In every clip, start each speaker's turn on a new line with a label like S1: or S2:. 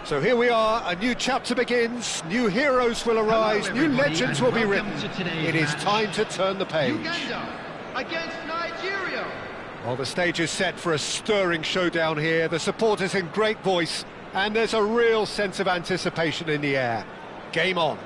S1: So here we are, a new chapter begins, new heroes will arise, new legends will be written. It is time to turn the page.
S2: Uganda against Nigeria.
S1: Well, the stage is set for a stirring showdown here, the supporters in great voice, and there's a real sense of anticipation in the air. Game on.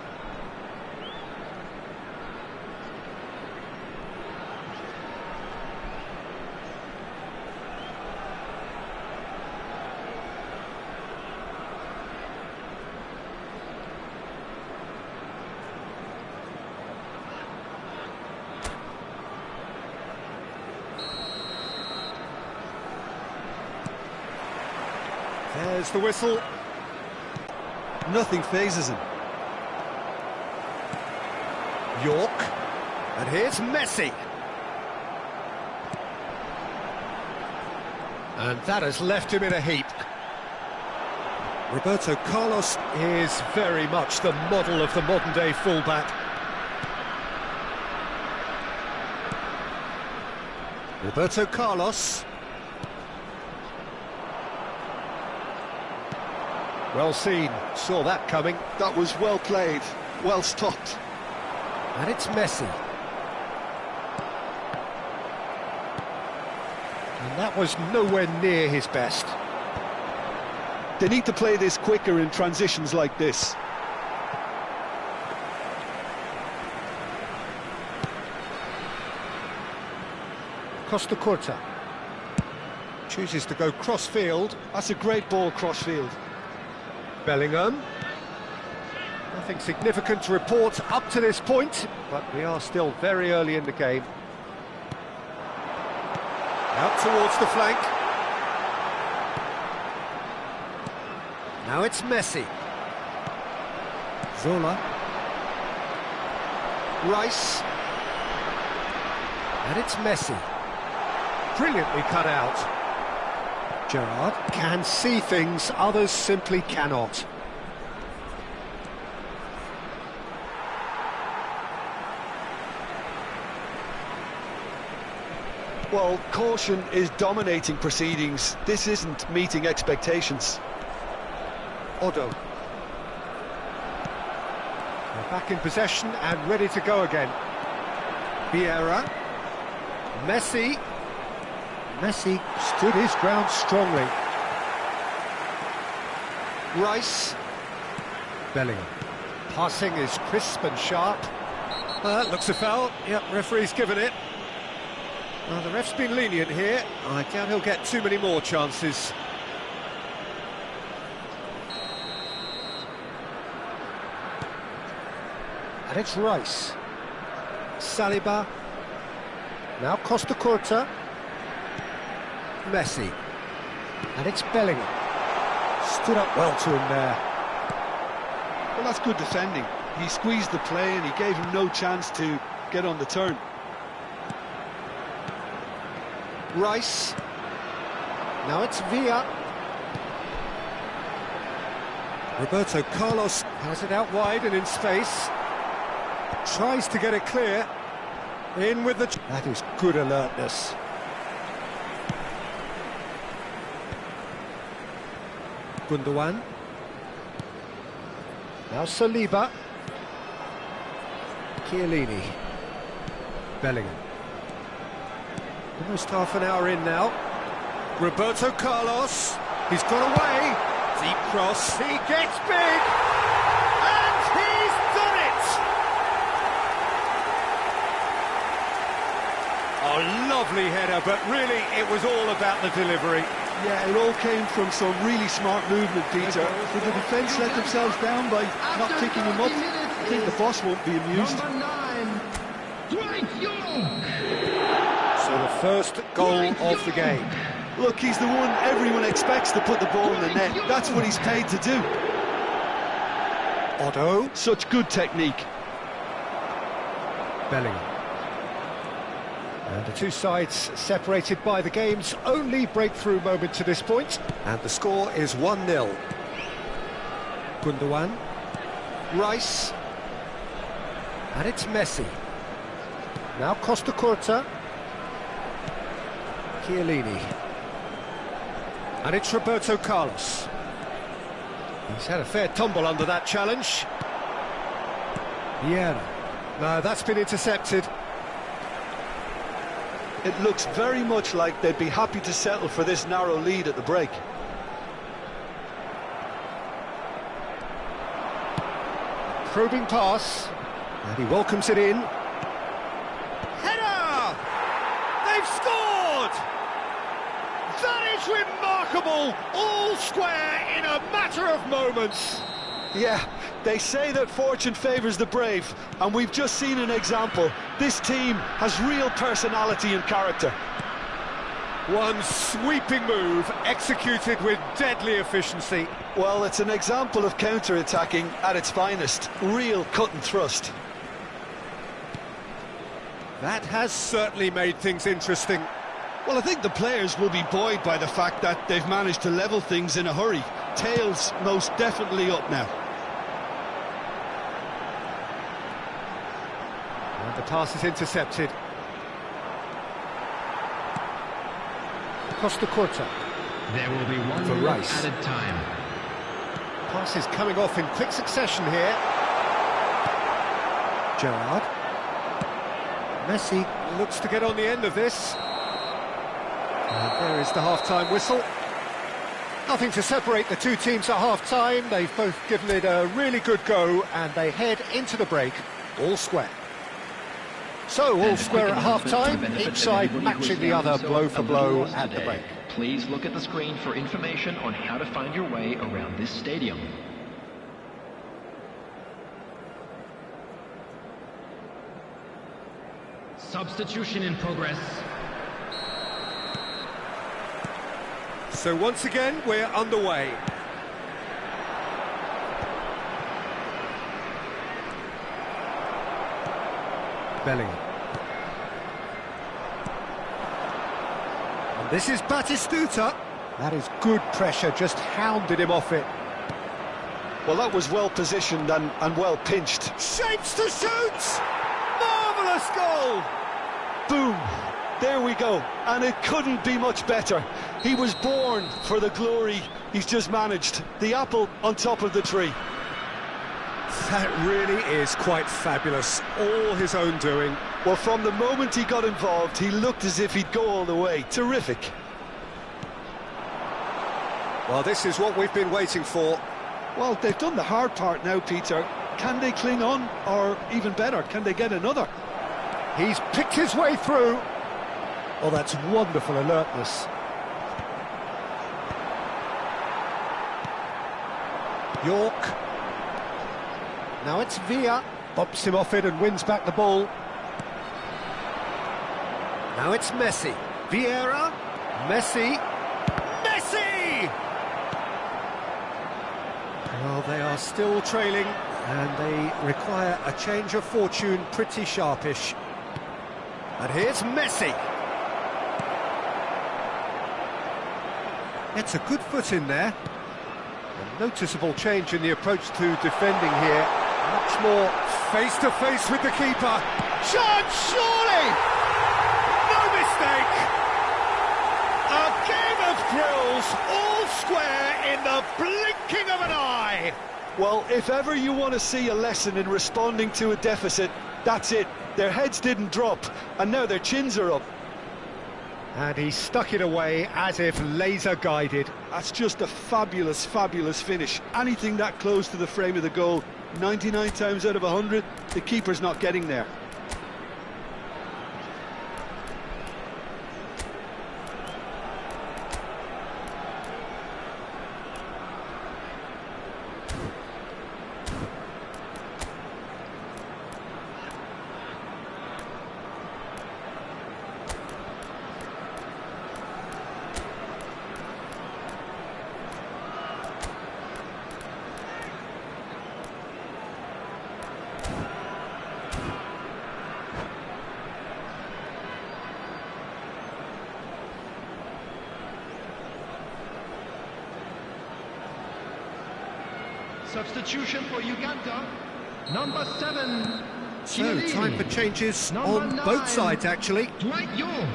S1: There's the whistle.
S3: Nothing phases him.
S1: York. And here's Messi. And that has left him in a heap. Roberto Carlos is very much the model of the modern-day fullback. Roberto Carlos. Well seen, saw that coming.
S3: That was well played, well stopped.
S1: And it's Messi. And that was nowhere near his best.
S3: They need to play this quicker in transitions like this.
S1: Costa Curta. Chooses to go cross-field.
S3: That's a great ball cross-field.
S1: Bellingham. Nothing significant to report up to this point, but we are still very early in the game. Out towards the flank. Now it's Messi. Zola. Rice. And it's Messi. Brilliantly cut out. Gerrard can see things others simply cannot.
S3: Well, caution is dominating proceedings. This isn't meeting expectations.
S1: Odo. They're back in possession and ready to go again. Vieira. Messi. Messi stood his ground strongly. Rice. Bellingham. Passing is crisp and sharp. Looks a foul. Yep, referee's given it. The ref's been lenient here. I doubt he'll get too many more chances. And it's Rice. Saliba. Now Costa Curta. Messi. And it's Bellingham. Stood up well to him there.
S3: Well, that's good defending. He squeezed the play and he gave him no chance to get on the turn.
S1: Rice. Now it's Villa. Roberto Carlos has it out wide and in space. Tries to get it clear. In with the... That is good alertness. Gundogan. Now Saliba. Chiellini. Bellingham. Almost half an hour in now. Roberto Carlos. He's got away. Deep cross. He gets big. And he's done it! Oh, lovely header, but really it was all about the delivery.
S3: Yeah, it all came from some really smart movement, Peter. Did the defence let themselves down by not picking him up? I think the boss won't be amused.
S2: Number 9, Dwight York.
S1: So the first goal of the game.
S3: Look, he's the one everyone expects to put the ball in the net. That's what he's paid to do.
S1: Otto.
S3: Such good technique.
S1: Bellingham. And the two sides separated by the game's only breakthrough moment to this point. And the score is 1-0. Gundogan. Rice. And it's Messi. Now Costa Curta. Chiellini. And it's Roberto Carlos. He's had a fair tumble under that challenge. Yeah. No, that's been intercepted.
S3: It looks very much like they'd be happy to settle for this narrow lead at the break.
S1: Probing pass, and he welcomes it in. Header! They've scored! That is remarkable! All square in a matter of moments.
S3: Yeah, they say that fortune favours the brave, and we've just seen an example. This team has real personality and character.
S1: One sweeping move, executed with deadly efficiency.
S3: Well, it's an example of counter-attacking at its finest. Real cut and thrust.
S1: That has certainly made things interesting.
S4: Well, I think the players will be buoyed by the fact that they've managed to level things in a hurry. Tails most definitely up now.
S1: And the pass is intercepted. Costa Corta.
S5: There will be one
S1: For
S5: minute
S1: Rice.
S5: added time.
S1: Pass is coming off in quick succession here. Gerrard. Messi looks to get on the end of this. And there is the half-time whistle. Nothing to separate the two teams at half-time. They've both given it a really good go, and they head into the break all square. So, all square at half-time, each side matching the other blow for blow at the break.
S5: Please look at the screen for information on how to find your way around this stadium. Substitution in progress.
S1: So once again, we're underway. Bellingham. And this is Batistuta. That is good pressure, just hounded him off it.
S3: Well, that was well positioned and well pinched.
S1: Shapes to shoot! Marvellous goal!
S3: Boom! There we go, and it couldn't be much better. He was born for the glory he's just managed. The apple on top of the tree.
S1: That really is quite fabulous, all his own doing.
S3: Well, from the moment he got involved, he looked as if he'd go all the way. Terrific.
S1: Well, this is what we've been waiting for.
S3: Well, they've done the hard part now, Peter. Can they cling on, or even better, can they get another?
S1: He's picked his way through. Oh, that's wonderful alertness. York. Now it's Villa. Bumps him off it and wins back the ball. Now it's Messi. Vieira. Messi. Messi! Well, they are still trailing, and they require a change of fortune pretty sharpish. And here's Messi. It's a good foot in there. A noticeable change in the approach to defending here. Much more face-to-face with the keeper. Chance, surely! No mistake! A game of thrills, all square in the blinking of an eye.
S3: Well, if ever you want to see a lesson in responding to a deficit, that's it. Their heads didn't drop, and now their chins are up.
S1: And he stuck it away as if laser-guided.
S3: That's just a fabulous, fabulous finish. Anything that close to the frame of the goal, 99 times out of 100, the keeper's not getting there.
S2: Substitution for Uganda, number 7.
S1: So, time for changes on both sides, actually.
S2: Dwight York.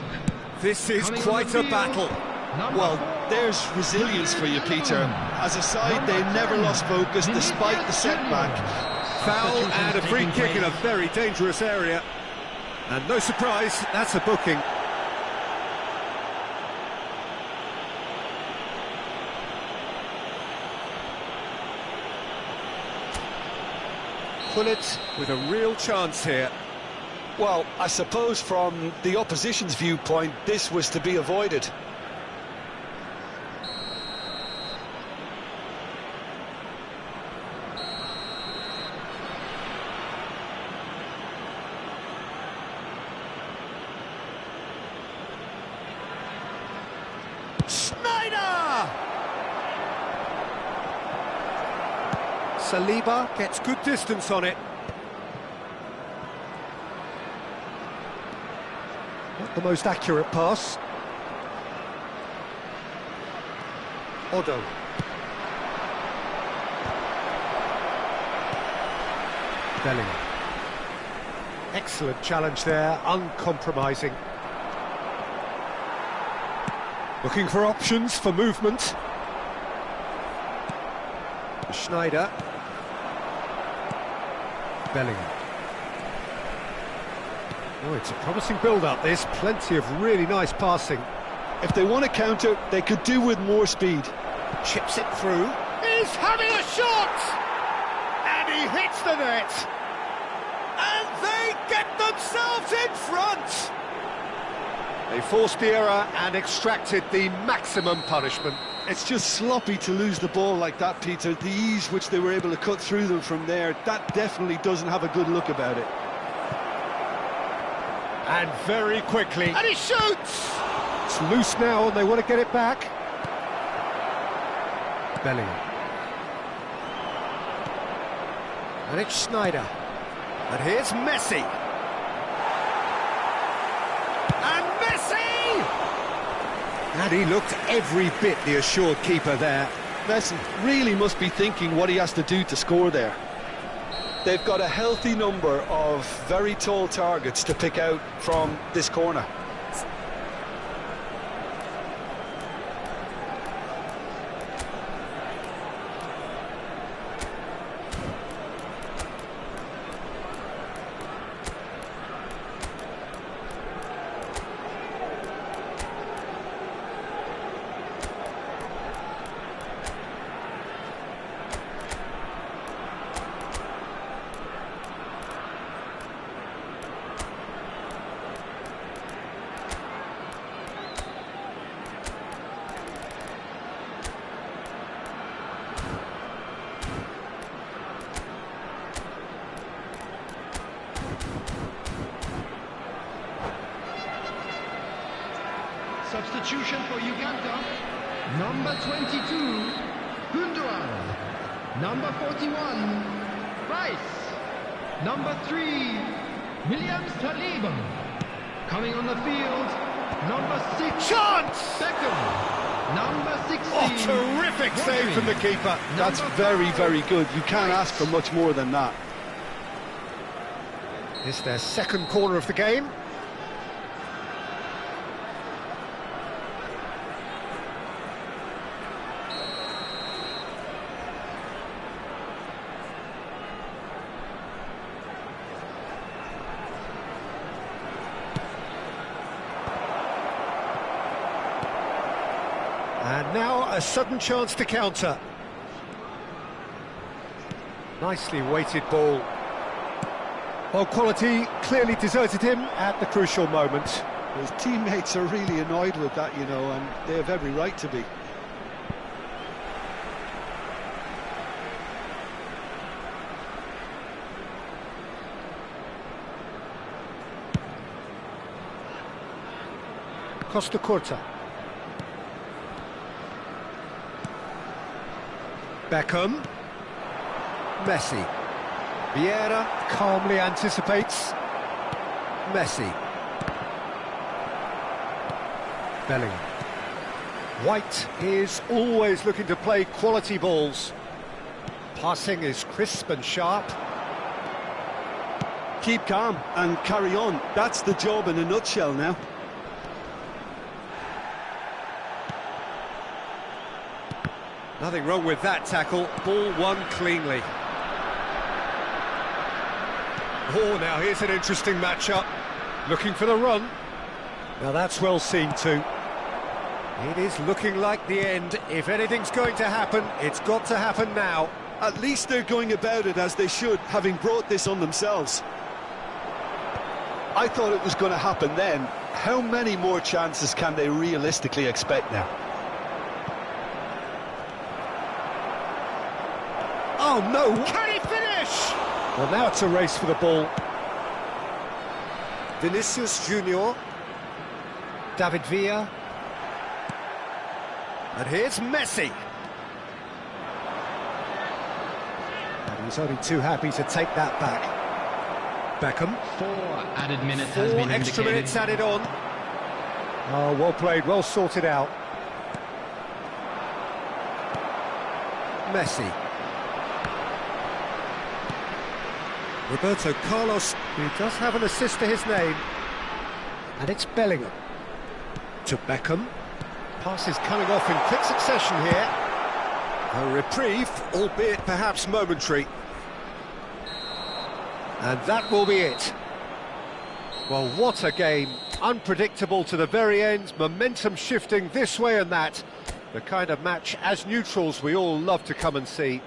S1: This is
S2: Coming
S1: quite
S2: on the
S1: a
S2: field,
S1: battle.
S2: number
S3: Well,
S2: 4.
S4: There's resilience for you, Peter. As a side, they never lost focus despite the setback.
S1: Foul and a free kick in a very dangerous area. And no surprise, that's a booking. Pullet with a real chance here.
S3: Well, I suppose from the opposition's viewpoint, this was to be avoided.
S1: Saliba gets good distance on it. Not the most accurate pass. Odo. Bellingham. Excellent challenge there, uncompromising. Looking for options for movement. Schneider. Bellingham. Oh, it's a promising build-up, this. Plenty of really nice passing.
S3: If they want to counter, they could do with more speed.
S1: Chips it through. He's having a shot! And he hits the net. And they get themselves in front! They forced the error and extracted the maximum punishment.
S4: It's just sloppy to lose the ball like that, Peter. The ease which they were able to cut through them from there, that definitely doesn't have a good look about it.
S1: And very quickly. And he shoots! It's loose now and they want to get it back. Bellingham. And it's Schneider. And here's Messi. And Messi! And he looked every bit the assured keeper there.
S4: Messi really must be thinking what he has to do to score there.
S3: They've got a healthy number of very tall targets to pick out from this corner.
S2: Substitution for Uganda. Number 22, Gundogan. Number 41, Rice. Number 3, William Saliba. Coming on the field, number 6,
S1: Chance!
S2: Beckham. Number 16.
S1: Oh, terrific save from the keeper.
S4: That's very, very good. You can't ask for much more than that.
S1: It's their second corner of the game. And now a sudden chance to counter. Nicely weighted ball. Well, quality clearly deserted him at the crucial moment.
S4: His teammates are really annoyed with that, you know, and they have every right to be.
S1: Costa Curta. Beckham. Messi. Vieira calmly anticipates. Messi. Bellingham. White is always looking to play quality balls. Passing is crisp and sharp.
S4: Keep calm and carry on. That's the job in a nutshell now.
S1: Nothing wrong with that tackle. Ball won cleanly. Oh, now here's an interesting matchup. Looking for the run. Now that's well seen too. It is looking like the end. If anything's going to happen, it's got to happen now.
S4: At least they're going about it as they should, having brought this on themselves.
S3: I thought it was going to happen then. How many more chances can they realistically expect now?
S1: Oh no! Can he finish? Well, now it's a race for the ball. Vinicius Junior. David Villa. And here's Messi. And he's only too happy to take that back. Beckham.
S2: 4 added minutes has been
S1: 4 extra
S2: indicated.
S1: minutes added on. Oh, well played, well sorted out. Messi. Roberto Carlos, he does have an assist to his name. And it's Bellingham. To Beckham. Passes coming off in quick succession here. A reprieve, albeit perhaps momentary. And that will be it. Well, what a game. Unpredictable to the very end, momentum shifting this way and that. The kind of match, as neutrals, we all love to come and see.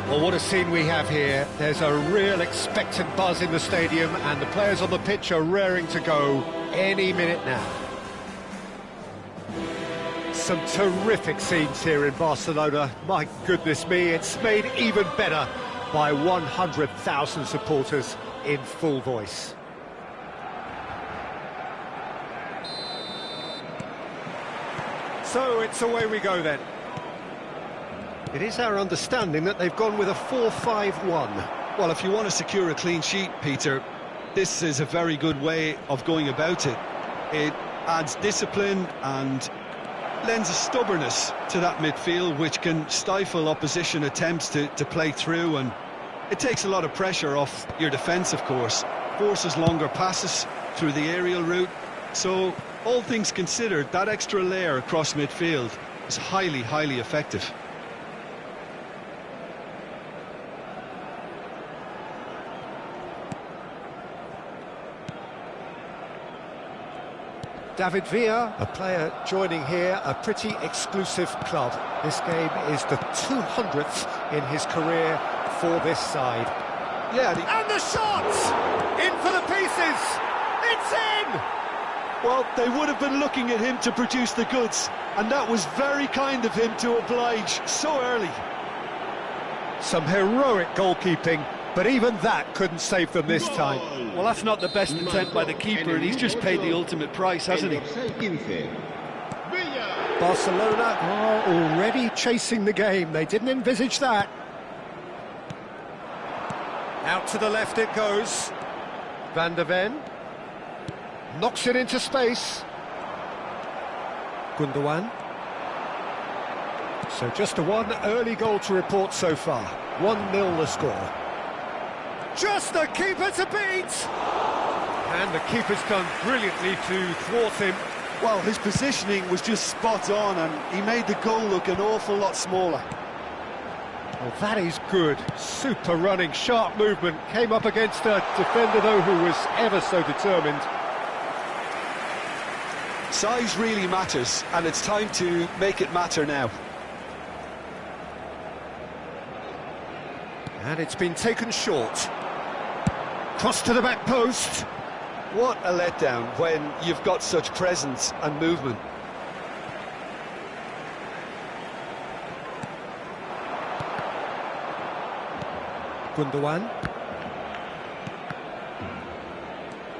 S1: Well, what a scene we have here. There's a real expectant buzz in the stadium, and the players on the pitch are raring to go any minute now. Some terrific scenes here in Barcelona. My goodness me, it's made even better by 100,000 supporters in full voice. So it's away we go then. It is our understanding that they've gone with a 4-5-1.
S4: Well, if you want to secure a clean sheet, Peter, this is a very good way of going about it. It adds discipline and lends a stubbornness to that midfield, which can stifle opposition attempts to play through, and it takes a lot of pressure off your defence, of course. Forces longer passes through the aerial route. So, all things considered, that extra layer across midfield is highly, highly effective.
S1: David Villa, a player joining here, a pretty exclusive club. This game is the 200th in his career for this side.
S4: Yeah,
S1: and the shot! In for the pieces! It's in!
S3: Well, they would have been looking at him to produce the goods, and that was very kind of him to oblige so early.
S1: Some heroic goalkeeping, but even that couldn't save them this time.
S3: Well, that's not the best attempt by the keeper, and he's just paid the ultimate price, hasn't he?
S1: Barcelona are already chasing the game. They didn't envisage that. Out to the left it goes. Van der Ven knocks it into space. Gundogan. So just a one early goal to report so far. 1-0 the score. Just the keeper to beat! And the keeper's done brilliantly to thwart him.
S3: Well, his positioning was just spot on, and he made the goal look an awful lot smaller.
S1: Well, that is good. Super running, sharp movement. Came up against a defender, though, who was ever so determined.
S3: Size really matters, and it's time to make it matter now.
S1: And it's been taken short. Cross to the back post.
S3: What a letdown when you've got such presence and movement.
S1: Gundogan.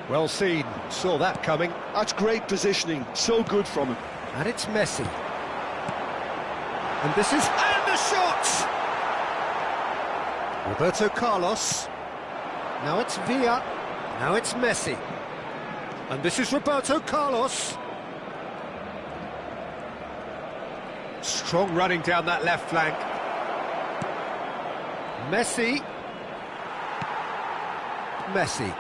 S1: Well seen, saw that coming.
S3: That's great positioning, so good from him.
S1: And it's Messi. And this is... And the shot! Roberto Carlos. Now it's Villa. Now it's Messi. And this is Roberto Carlos. Strong running down that left flank. Messi. Messi.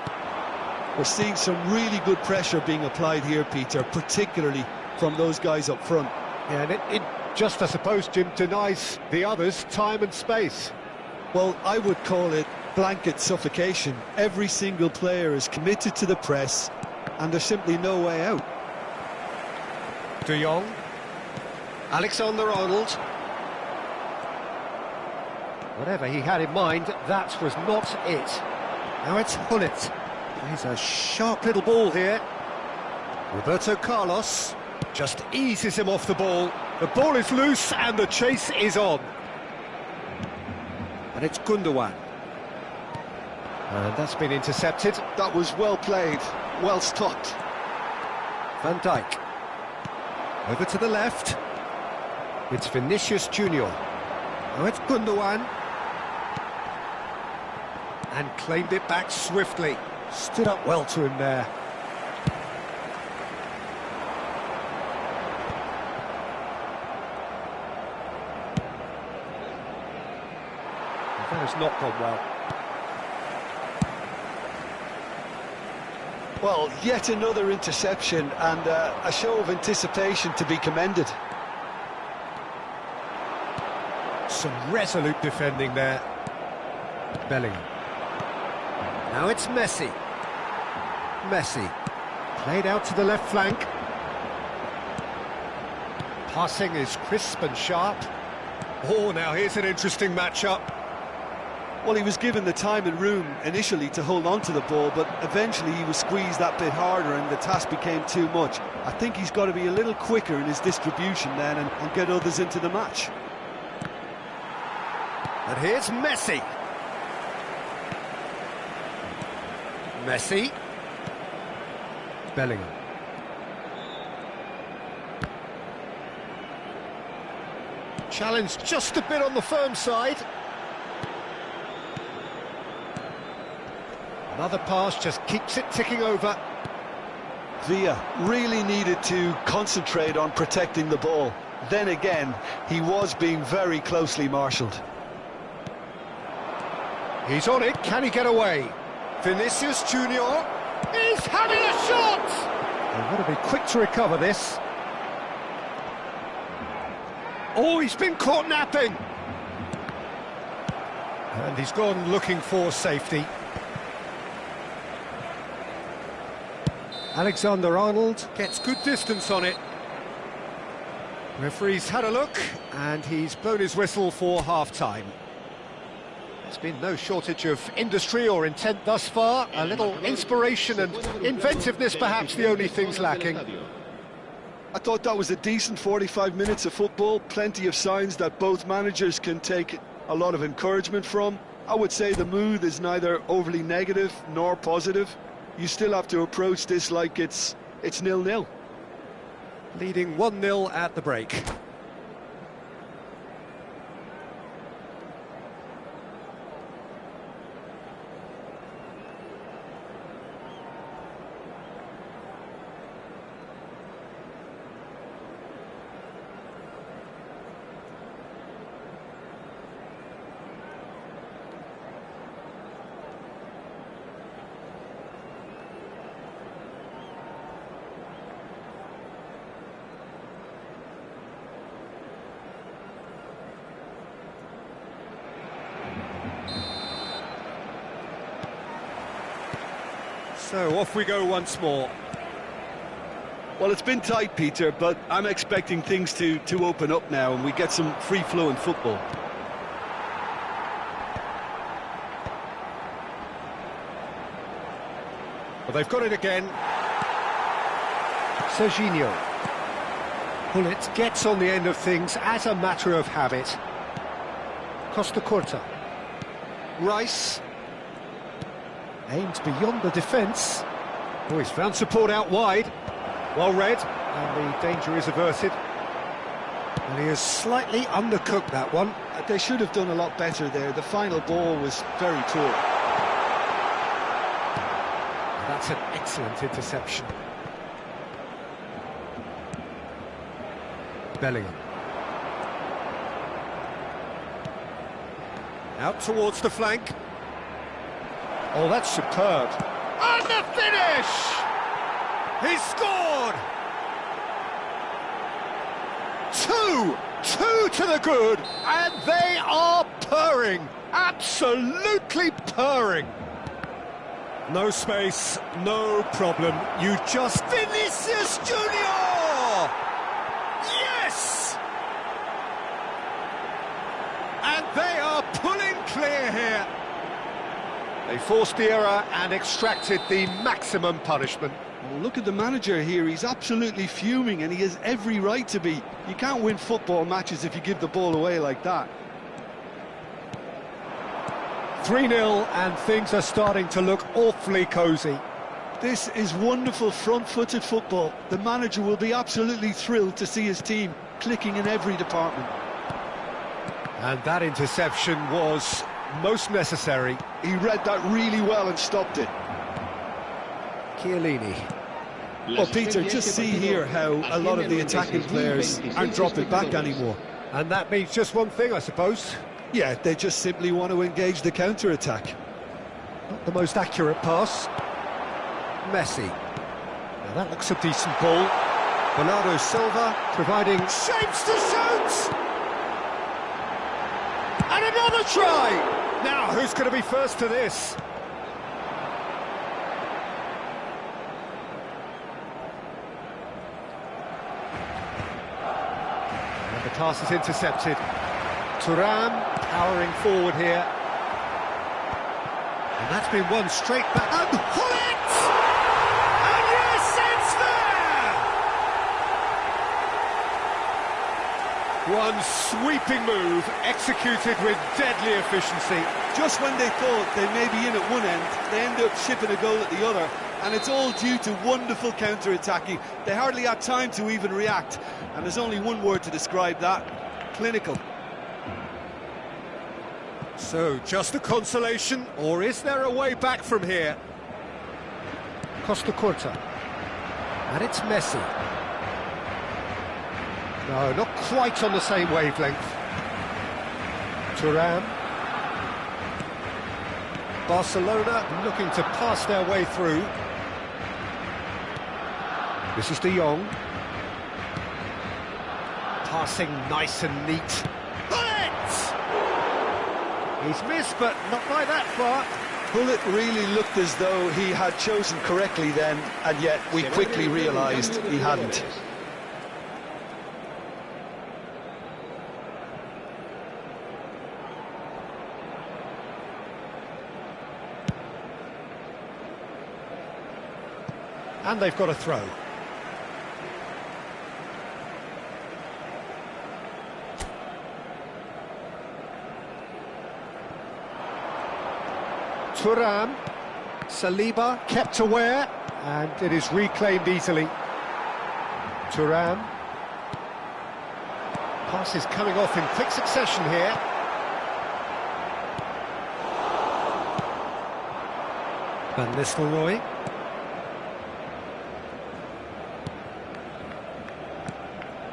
S3: We're seeing some really good pressure being applied here, Peter, particularly from those guys up front.
S1: Yeah, and it just, I suppose, Jim, denies the others time and space.
S3: Well, I would call it blanket suffocation. Every single player is committed to the press, and there's simply no way out.
S1: De Jong. Alexander-Arnold. Whatever he had in mind, that was not it. Now it's Hullet. He's a sharp little ball here. Roberto Carlos just eases him off the ball. The ball is loose and the chase is on. And it's Gundogan. And that's been intercepted.
S3: That was well played, well stopped.
S1: Van Dijk. Over to the left. It's Vinicius Junior. Now it's Gundogan. And claimed it back swiftly. Stood up well to him there. That has not gone well.
S3: Well, yet another interception and a show of anticipation to be commended.
S1: Some resolute defending there. Bellingham. Now it's Messi. Messi. Played out to the left flank. Passing is crisp and sharp. Oh, now here's an interesting matchup.
S3: Well, he was given the time and room initially to hold on to the ball, but eventually he was squeezed that bit harder and the task became too much. I think he's got to be a little quicker in his distribution then and get others into the match.
S1: And here's Messi. Messi. Bellingham. Challenge just a bit on the firm side. Another pass just keeps it ticking over.
S3: Villa really needed to concentrate on protecting the ball. Then again, he was being very closely marshalled.
S1: He's on it, can he get away? Vinicius Junior, he's having a shot! They've got to be quick to recover this. Oh, he's been caught napping! And he's gone looking for safety. Alexander-Arnold gets good distance on it. Referee's had a look, and he's blown his whistle for half-time. There's been no shortage of industry or intent thus far. A little inspiration and inventiveness, perhaps the only things lacking.
S3: I thought that was a decent 45 minutes of football. Plenty of signs that both managers can take a lot of encouragement from. I would say the mood is neither overly negative nor positive. You still have to approach this like it's 0-0.
S1: Leading 1-0 at the break. So off we go once more.
S3: Well, it's been tight, Peter, but I'm expecting things to open up now and we get some free-flowing football.
S1: Well, they've got it again. Serginho. Pullet gets on the end of things as a matter of habit. Costa Curta. Rice. Aimed beyond the defence. Oh, he's found support out wide. Well read, and the danger is averted. And he has slightly undercooked that one.
S3: They should have done a lot better there. The final ball was very poor.
S1: That's an excellent interception. Bellingham. Out towards the flank. Oh, that's superb. And the finish! He scored! Two to the good, and they are purring, absolutely purring. No space, no problem. You just Vinicius Junior! Yes! And they are pulling clear here. They forced the error and extracted the maximum punishment.
S3: Well, look at the manager here. He's absolutely fuming, and he has every right to be. You can't win football matches if you give the ball away like that.
S1: 3-0, and things are starting to look awfully cosy.
S3: This is wonderful front-footed football. The manager will be absolutely thrilled to see his team clicking in every department.
S1: And that interception was most necessary.
S3: He read that really well and stopped it.
S1: Chiellini.
S3: Well, Peter, just see here how a lot of the attacking players aren't dropping back anymore.
S1: And that means just one thing, I suppose.
S3: Yeah, they just simply want to engage the counter-attack.
S1: Not the most accurate pass. Messi. Now that looks a decent ball. Bernardo Silva providing shapes to shoot! And another try! Now, who's going to be first to this? And the pass is intercepted. Thuram powering forward here. And that's been one straight back. And Pullet! And yes, it's there! One sweeping move, executed with deadly efficiency.
S3: Just when they thought they may be in at one end, they end up shipping a goal at the other, and it's all due to wonderful counter-attacking. They hardly had time to even react, and there's only one word to describe that: clinical.
S1: So, just a consolation, or is there a way back from here? Costa Curta. And it's Messi. No, not quite on the same wavelength. Thuram. Barcelona looking to pass their way through. This is De Jong. Passing nice and neat. Bullet! He's missed, but not by that far.
S3: Bullet really looked as though he had chosen correctly then, and yet we quickly realised he hadn't.
S1: And they've got a throw. Thuram, Saliba kept aware, and it is reclaimed easily. Thuram. Pass is coming off in quick succession here. Van Nistelrooy.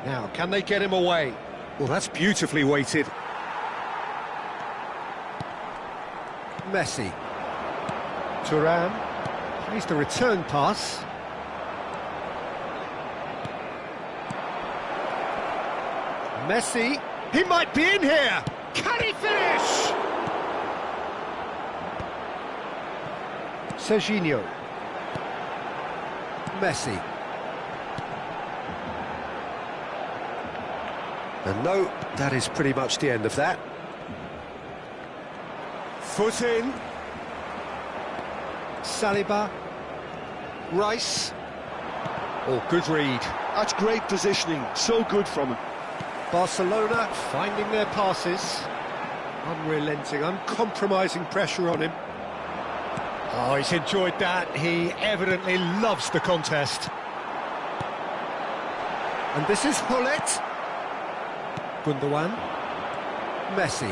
S1: Now, can they get him away? Well, that's beautifully weighted. Messi. Thuram plays the return pass. Messi, he might be in here! Can he finish? Serginho. Messi. And no, that is pretty much the end of that. Foot in. Saliba. Rice. Oh, good read.
S3: That's great positioning, so good from him.
S1: Barcelona finding their passes. Unrelenting, uncompromising pressure on him. Oh, he's enjoyed that. He evidently loves the contest. And this is Hullet. Gundogan. Messi.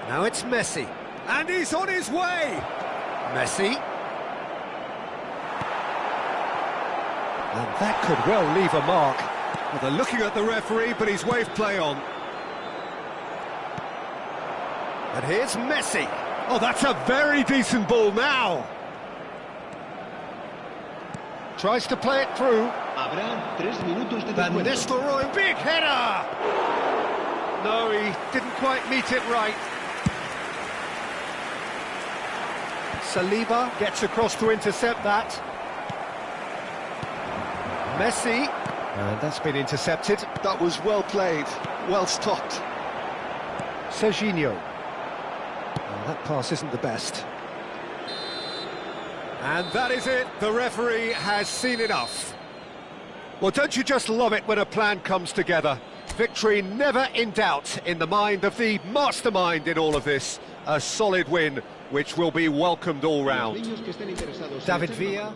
S1: Now it's Messi. And he's on his way! Messi. And that could well leave a mark. Well, they're looking at the referee, but he's waved play on. And here's Messi. Oh, that's a very decent ball now. Tries to play it through. Van Nistelrooy, big header! No, he didn't quite meet it right. Saliba gets across to intercept that. Messi, and that's been intercepted.
S3: That was well played, well stopped.
S1: Serginho. Well, that pass isn't the best. And that is it, the referee has seen enough. Well, don't you just love it when a plan comes together? Victory never in doubt in the mind of the mastermind in all of this. A solid win, which will be welcomed all round. David Villa.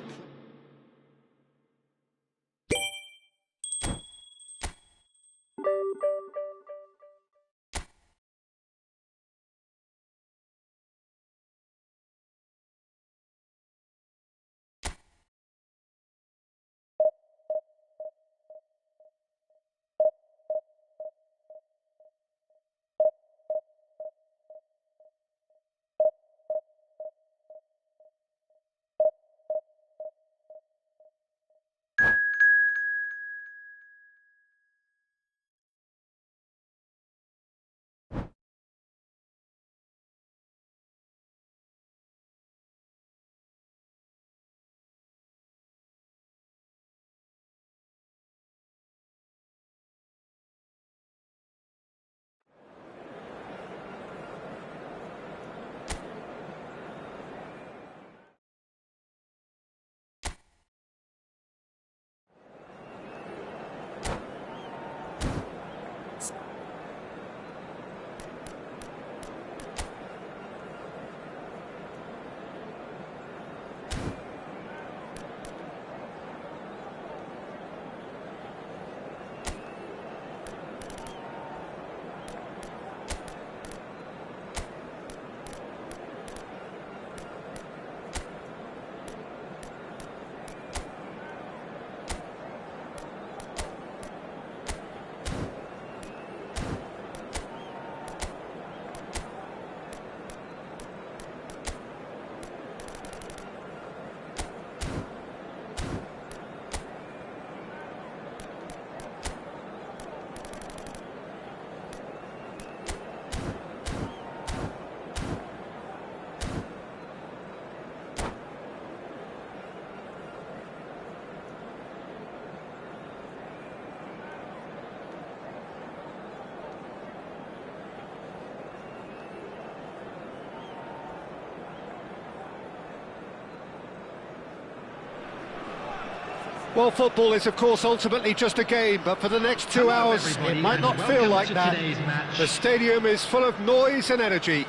S1: Well, football is, of course, ultimately just a game, but for the next 2 hours,
S2: everybody,
S1: it might not
S2: and
S1: feel
S2: welcome
S1: like
S2: to
S1: that.
S2: today's match.
S1: The stadium is full of noise and energy.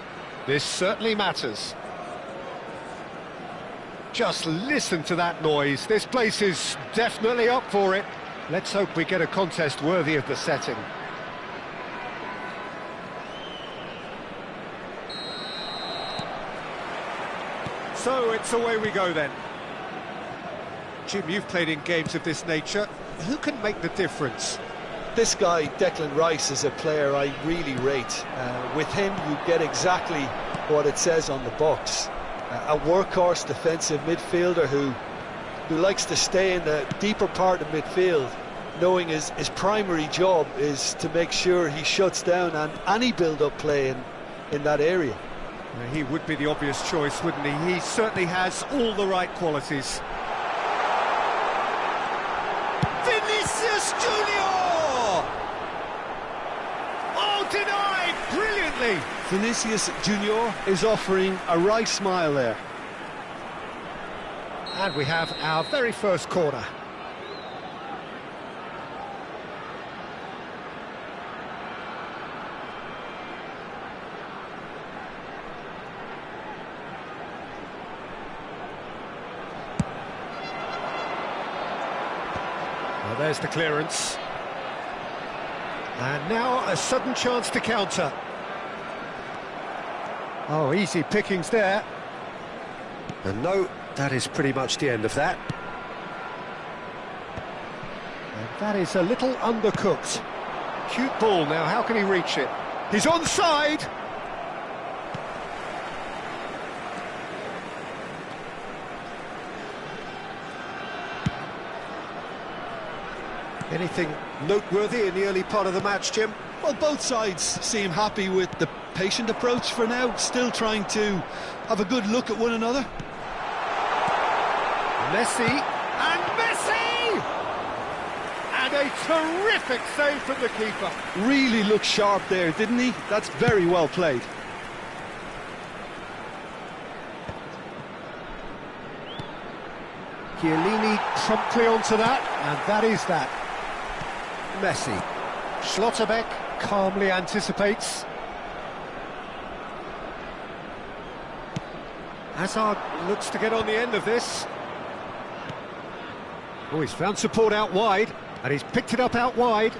S1: This certainly matters. Just listen to that noise. This place is definitely up for it. Let's hope we get a contest worthy of the setting. So it's away we go then. Jim, you've played in games of this nature. Who can make the difference?
S3: This guy, Declan Rice, is a player I really rate. With him, you get exactly what it says on the box. A workhorse defensive midfielder who likes to stay in the deeper part of midfield, knowing his primary job is to make sure he shuts down any build-up play in that area.
S1: He would be the obvious choice, wouldn't he? He certainly has all the right qualities. Vinicius Junior! Oh, denied brilliantly!
S3: Vinicius Junior is offering a right smile there.
S1: And we have our very first corner. Well, there's the clearance. And now a sudden chance to counter. Oh, easy pickings there. And no, that is pretty much the end of that. And that is a little undercooked. Cute ball now, how can he reach it? He's onside! Anything noteworthy in the early part of the match, Jim?
S4: Well, both sides seem happy with the patient approach for now, still trying to have a good look at one another.
S1: Messi, and Messi! And a terrific save from the keeper.
S3: Really looked sharp there, didn't he? That's very well played.
S1: Chiellini promptly onto that, and that is that. Messi. Schlotterbeck calmly anticipates. Hazard looks to get on the end of this. Oh, he's found support out wide, and he's picked it up out wide.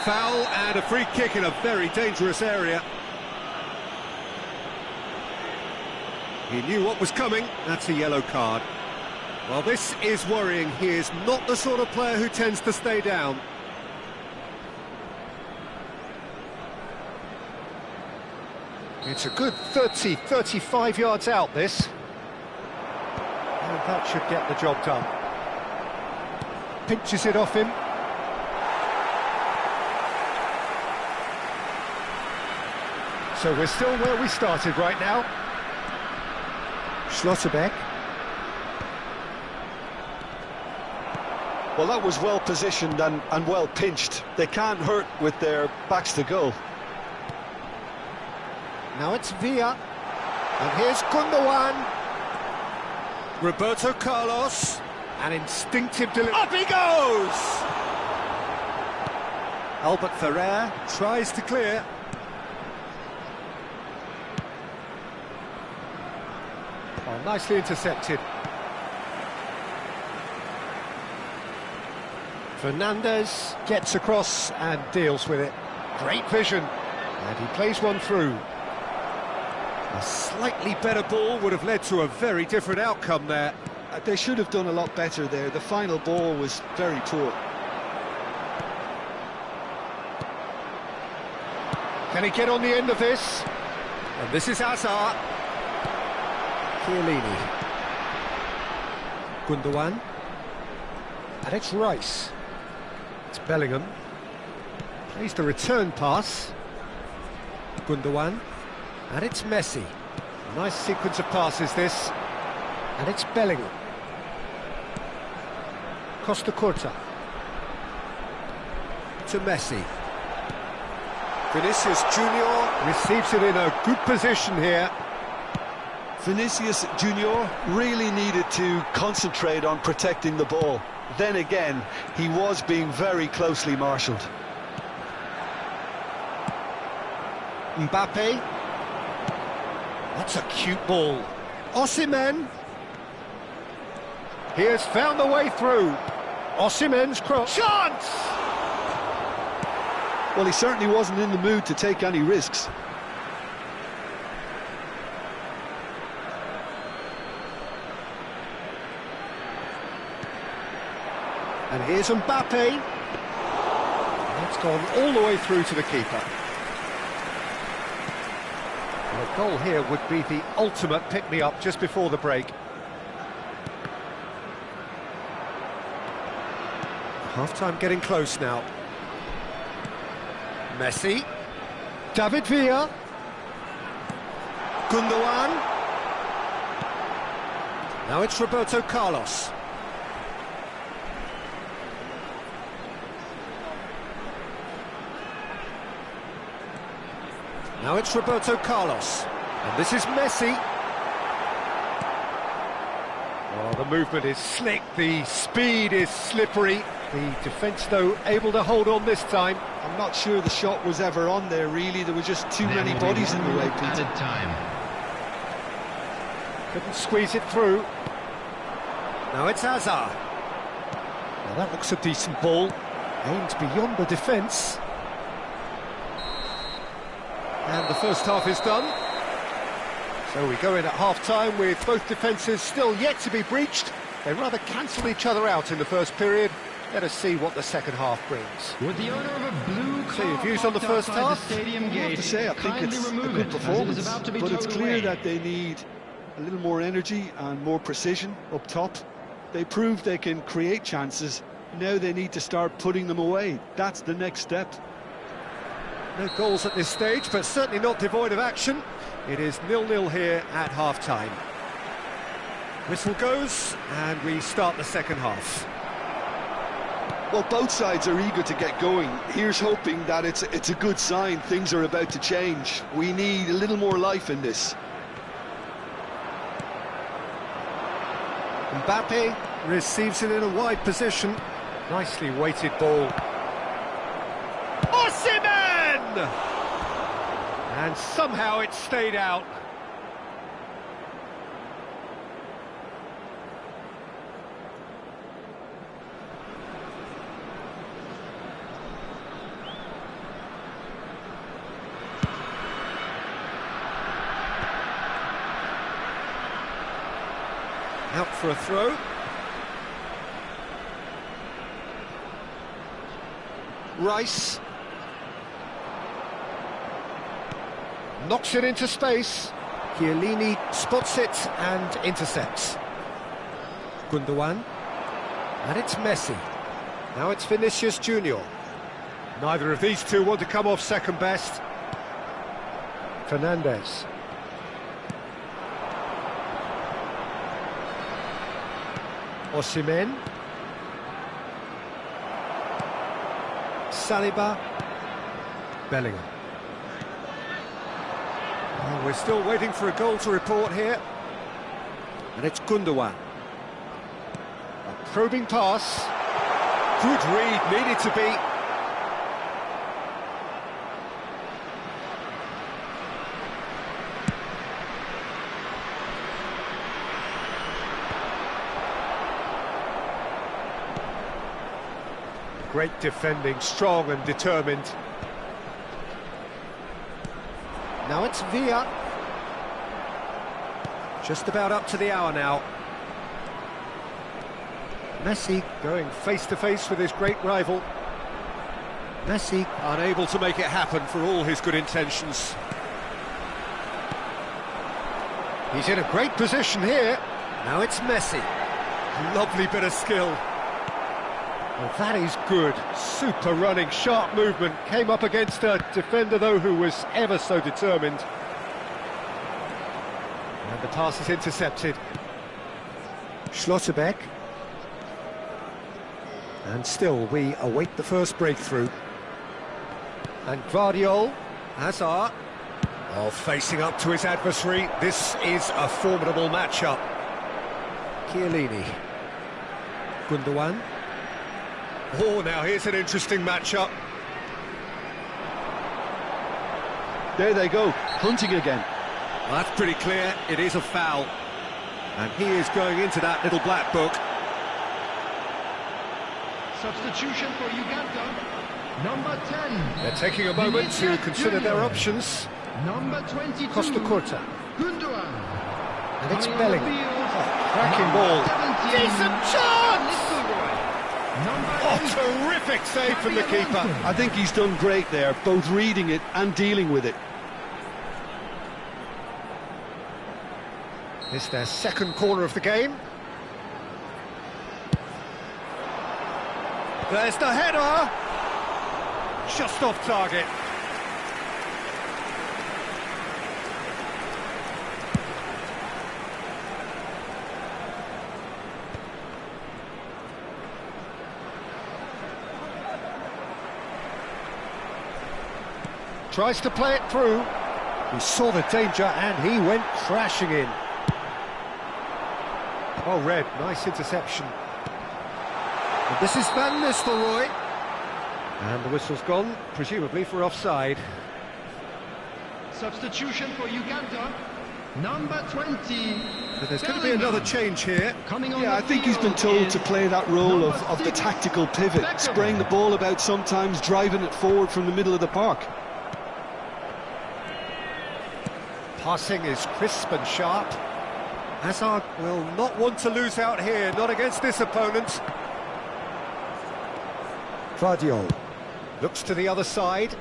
S1: Foul and a free kick in a very dangerous area. He knew what was coming. That's a yellow card. Well, this is worrying. He is not the sort of player who tends to stay down. It's a good 30, 35 yards out, this. And that should get the job done. Pinches it off him. So we're still where we started right now. Schlotterbeck.
S3: Well, that was well positioned and well pinched. They can't hurt with their backs to goal.
S1: Now it's Villa. And here's Gundogan. Roberto Carlos. An instinctive delivery. Up he goes! Albert Ferrer tries to clear. Oh, nicely intercepted. Fernandez gets across and deals with it. Great vision. And he plays one through. A slightly better ball would have led to a very different outcome there.
S3: They should have done a lot better there. The final ball was very poor.
S1: Can he get on the end of this? And this is Hazard. Chiellini. Gundogan. And it's Rice. It's Bellingham. Plays the return pass. Gundogan. And it's Messi. Nice sequence of passes, this. And it's Bellingham. Costa Curta. To Messi. Vinicius Junior receives it in a good position here.
S3: Vinicius Junior really needed to concentrate on protecting the ball. Then again, he was being very closely marshalled.
S1: Mbappe. That's a cute ball. Osimhen. He has found the way through. Osimhen's cross. Chance!
S3: Well, he certainly wasn't in the mood to take any risks.
S1: And here's Mbappe. That's gone all the way through to the keeper. And a goal here would be the ultimate pick-me-up just before the break. Half-time getting close now. Messi. David Villa. Gundogan. Now it's Roberto Carlos. Now it's Roberto Carlos, and this is Messi. Oh, the movement is slick, the speed is slippery. The defence, though, able to hold on this time.
S3: I'm not sure the shot was ever on there, really. There were just too many bodies in the way, Peter.
S2: Added time.
S1: Couldn't squeeze it through. Now it's Hazard. Now that looks a decent ball. Aimed beyond the defence. And the first half is done. So we go in at half-time with both defences still yet to be breached. They rather cancelled each other out in the first period. Let us see what the second half brings.
S2: With the owner of a blue car
S1: So your views on the first half?
S2: The stadium gate,
S3: I have to say, I think it's a good performance, but it's clear that they need a little more energy and more precision up top. They proved they can create chances. Now they need to start putting them away. That's the next step.
S1: No goals at this stage, but certainly not devoid of action. It is 0-0 here at half-time. Whistle goes, and we start the second half.
S3: Well, both sides are eager to get going. Here's hoping that it's a good sign. Things are about to change. We need a little more life in this.
S1: Mbappe receives it in a wide position. Nicely weighted ball. Osimhen! And somehow it stayed out. Out for a throw. Rice. Knocks it into space. Chiellini spots it and intercepts. Gundogan. And it's Messi. Now it's Vinicius Junior. Neither of these two want to come off second best. Fernandes. Osimhen. Saliba. Bellingham. Oh, we're still waiting for a goal to report here. And it's Gundogan. A probing pass. Good read, needed to be. Great defending, strong and determined. Now it's Villa. Just about up to the hour now. Messi going face-to-face with his great rival. Messi unable to make it happen for all his good intentions. He's in a great position here. Now it's Messi. Lovely bit of skill. Well, that is good. Super running, sharp movement. Came up against a defender, though, who was ever so determined. And the pass is intercepted. Schlotterbeck. And still, we await the first breakthrough. And Guardiol, Hazard, facing up to his adversary. This is a formidable matchup. Chiellini. Gundogan. Oh, now here's an interesting matchup.
S3: There they go, hunting again.
S1: Well, that's pretty clear, it is a foul. And he is going into that little black book.
S2: Substitution for Uganda. Number 10.
S1: They're taking a moment to consider their options.
S2: Number 22.
S1: Costa Curta.
S2: Gundogan.
S1: And it's
S2: Coming on
S1: Bellingham.
S2: the field.
S1: Cracking ball.
S2: 17.
S1: Decent chance!
S2: Number
S1: Oh,
S2: 8.
S1: terrific save from the keeper.
S3: I think he's done great there, both reading it and dealing with it.
S1: It's their second corner of the game. There's the header! Just off target. Tries to play it through. He saw the danger and he went crashing in. Oh, Red, nice interception. And this is Van Nistelrooy. And the whistle's gone, presumably for offside.
S2: Substitution for Uganda. Number 20.
S1: But there's going to be another change here.
S2: Coming on
S3: Yeah, I
S2: the
S3: think he's been
S2: field
S3: told to
S2: is
S3: play that role
S2: number
S3: of the
S2: 6,
S3: tactical pivot,
S2: Beckham.
S3: spraying the ball about sometimes, driving it forward from the middle of the park.
S1: Passing is crisp and sharp. Hazard will not want to lose out here, not against this opponent. Vardiol looks to the other side.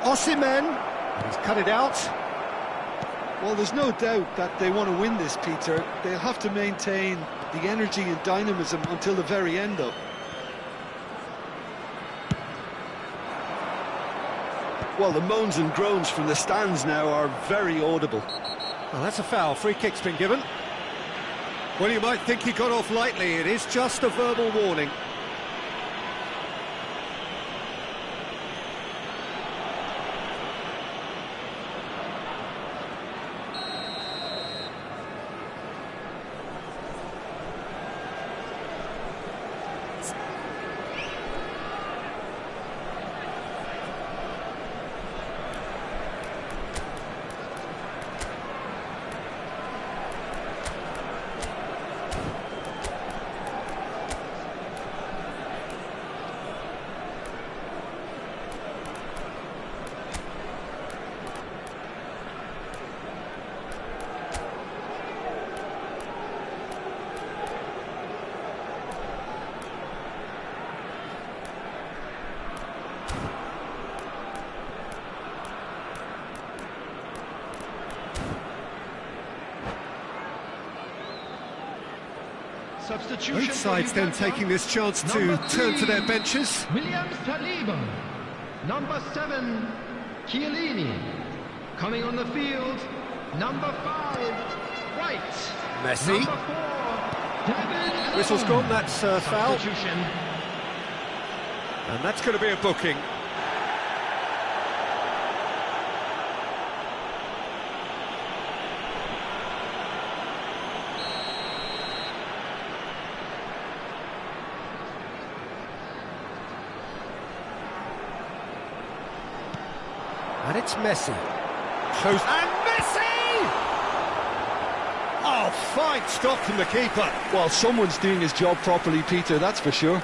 S1: Osimhen, he's cut it out.
S3: Well, there's no doubt that they want to win this, Peter. They'll have to maintain the energy and dynamism until the very end, though. Well, the moans and groans from the stands now are very audible.
S1: Well, that's a foul. Free kick's been given. Well, you might think he got off lightly. It is just a verbal warning.
S2: Substitution
S1: Both sides
S2: for
S1: then
S2: Uganda.
S1: taking this chance to
S2: Number
S1: turn to
S2: 3,
S1: their benches.
S2: Williams Saliba. Number 7, Chiellini. Coming on the field, number 5, White.
S1: Messi.
S2: Number 4, David
S1: Whistle's
S2: Alaba.
S1: gone, that's a foul.
S2: Substitution.
S1: And that's going to be a booking. And it's Messi. Close. And Messi! Oh, fine stop from the keeper.
S3: Well, someone's doing his job properly, Peter, that's for sure.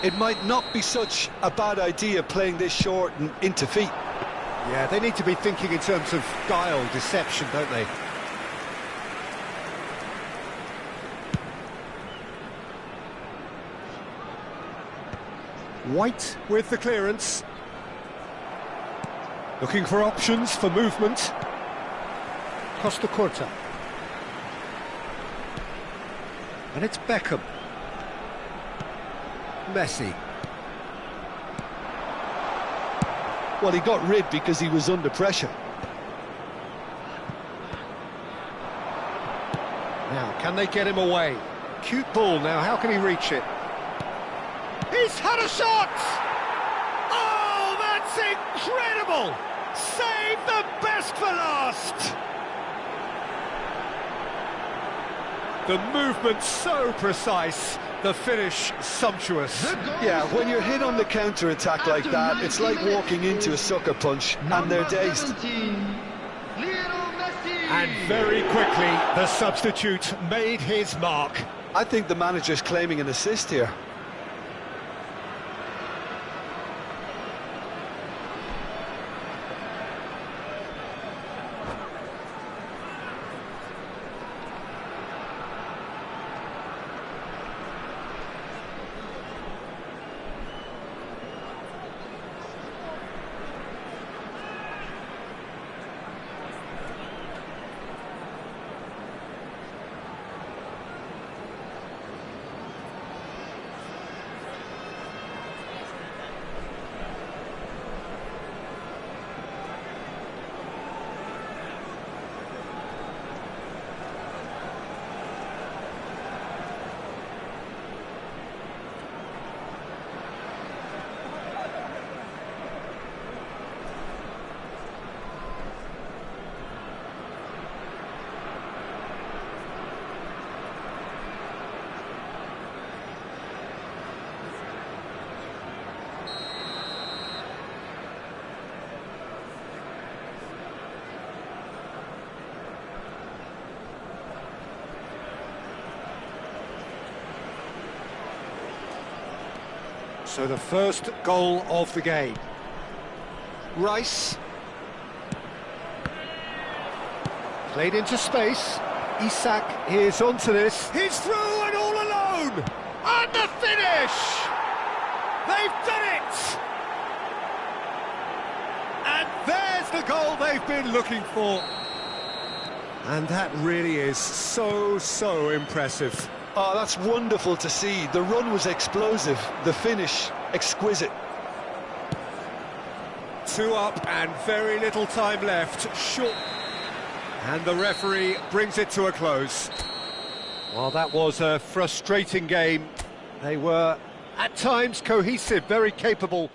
S3: It might not be such a bad idea playing this short and into feet.
S1: Yeah, they need to be thinking in terms of guile, deception, don't they? White with the clearance. Looking for options for movement. Costa Curta. And it's Beckham. Messi.
S3: Well, he got rid because he was under pressure.
S1: Now, can they get him away? Cute ball now, how can he reach it? He's had a shot! Oh, that's incredible! Save the best for last! The movement so precise, the finish sumptuous.
S3: Yeah, when you're hit on the counter-attack like that, it's like walking into a sucker punch, and they're dazed.
S1: And very quickly, the substitute made his mark.
S3: I think the manager's claiming an assist here.
S1: So the first goal of the game. Rice. Played into space. Isak is onto this. He's through and all alone! And the finish! They've done it! And there's the goal they've been looking for. And that really is so impressive.
S3: Oh, that's wonderful to see. The run was explosive, the finish exquisite.
S1: 2 up and very little time left. Short. And the referee brings it to a close. Well, that was a frustrating game. They were, at times, cohesive, very capable.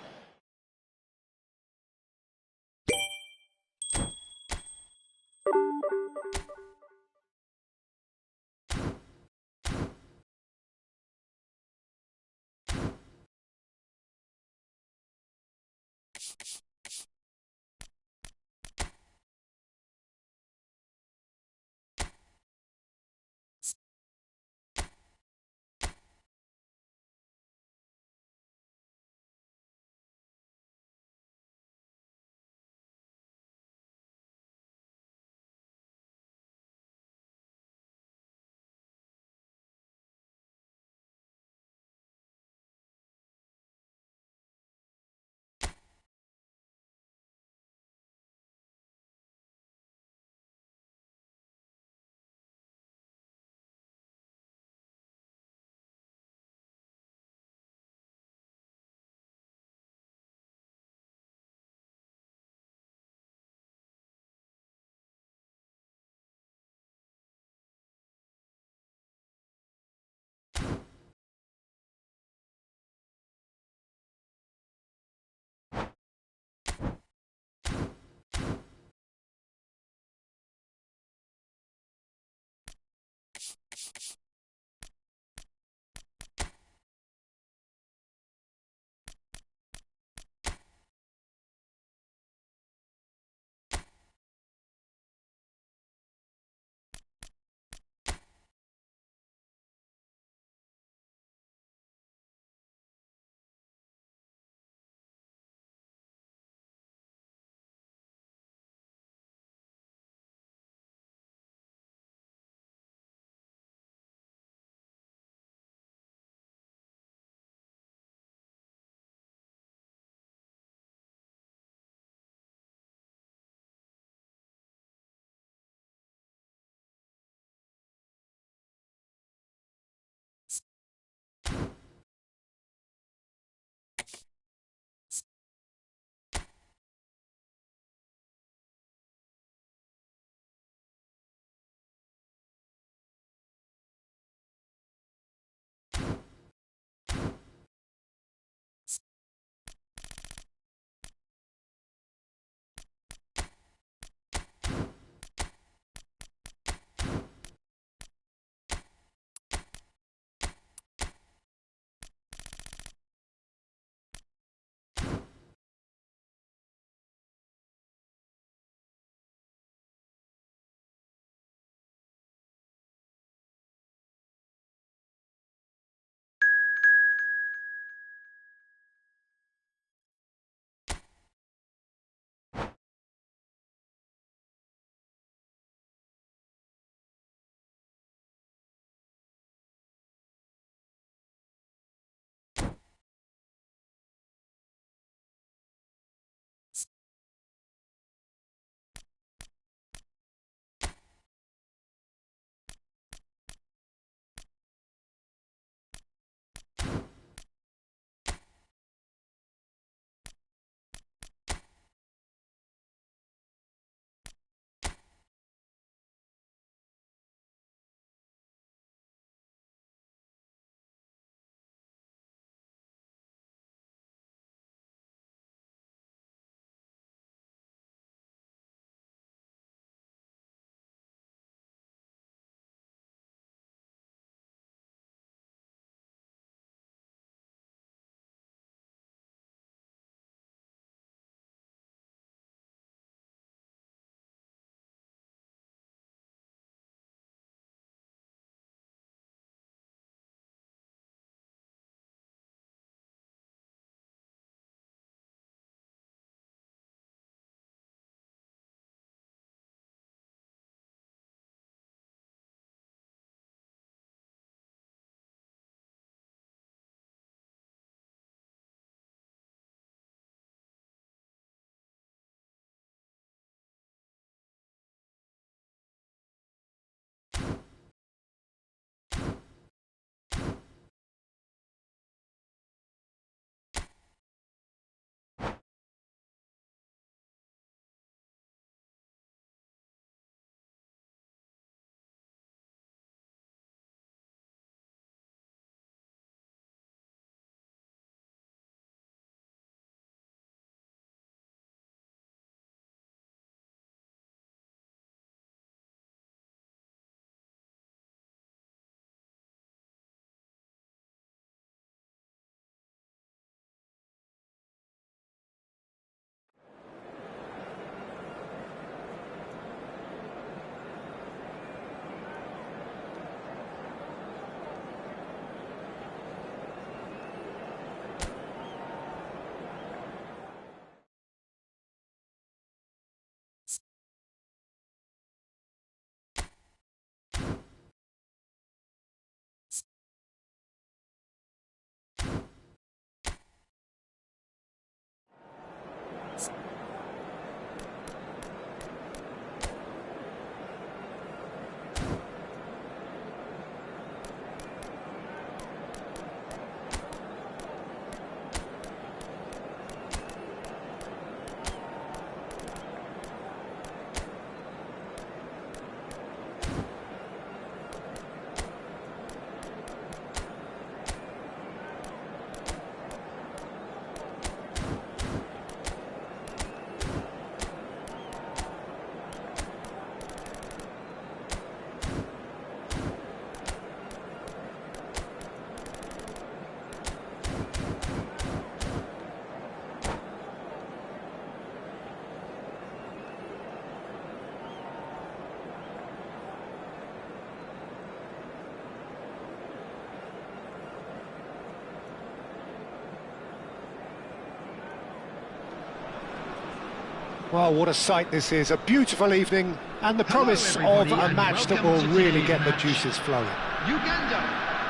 S1: Well, what a sight this is. A beautiful evening and the promise of a match that will really get the juices flowing.
S2: Uganda.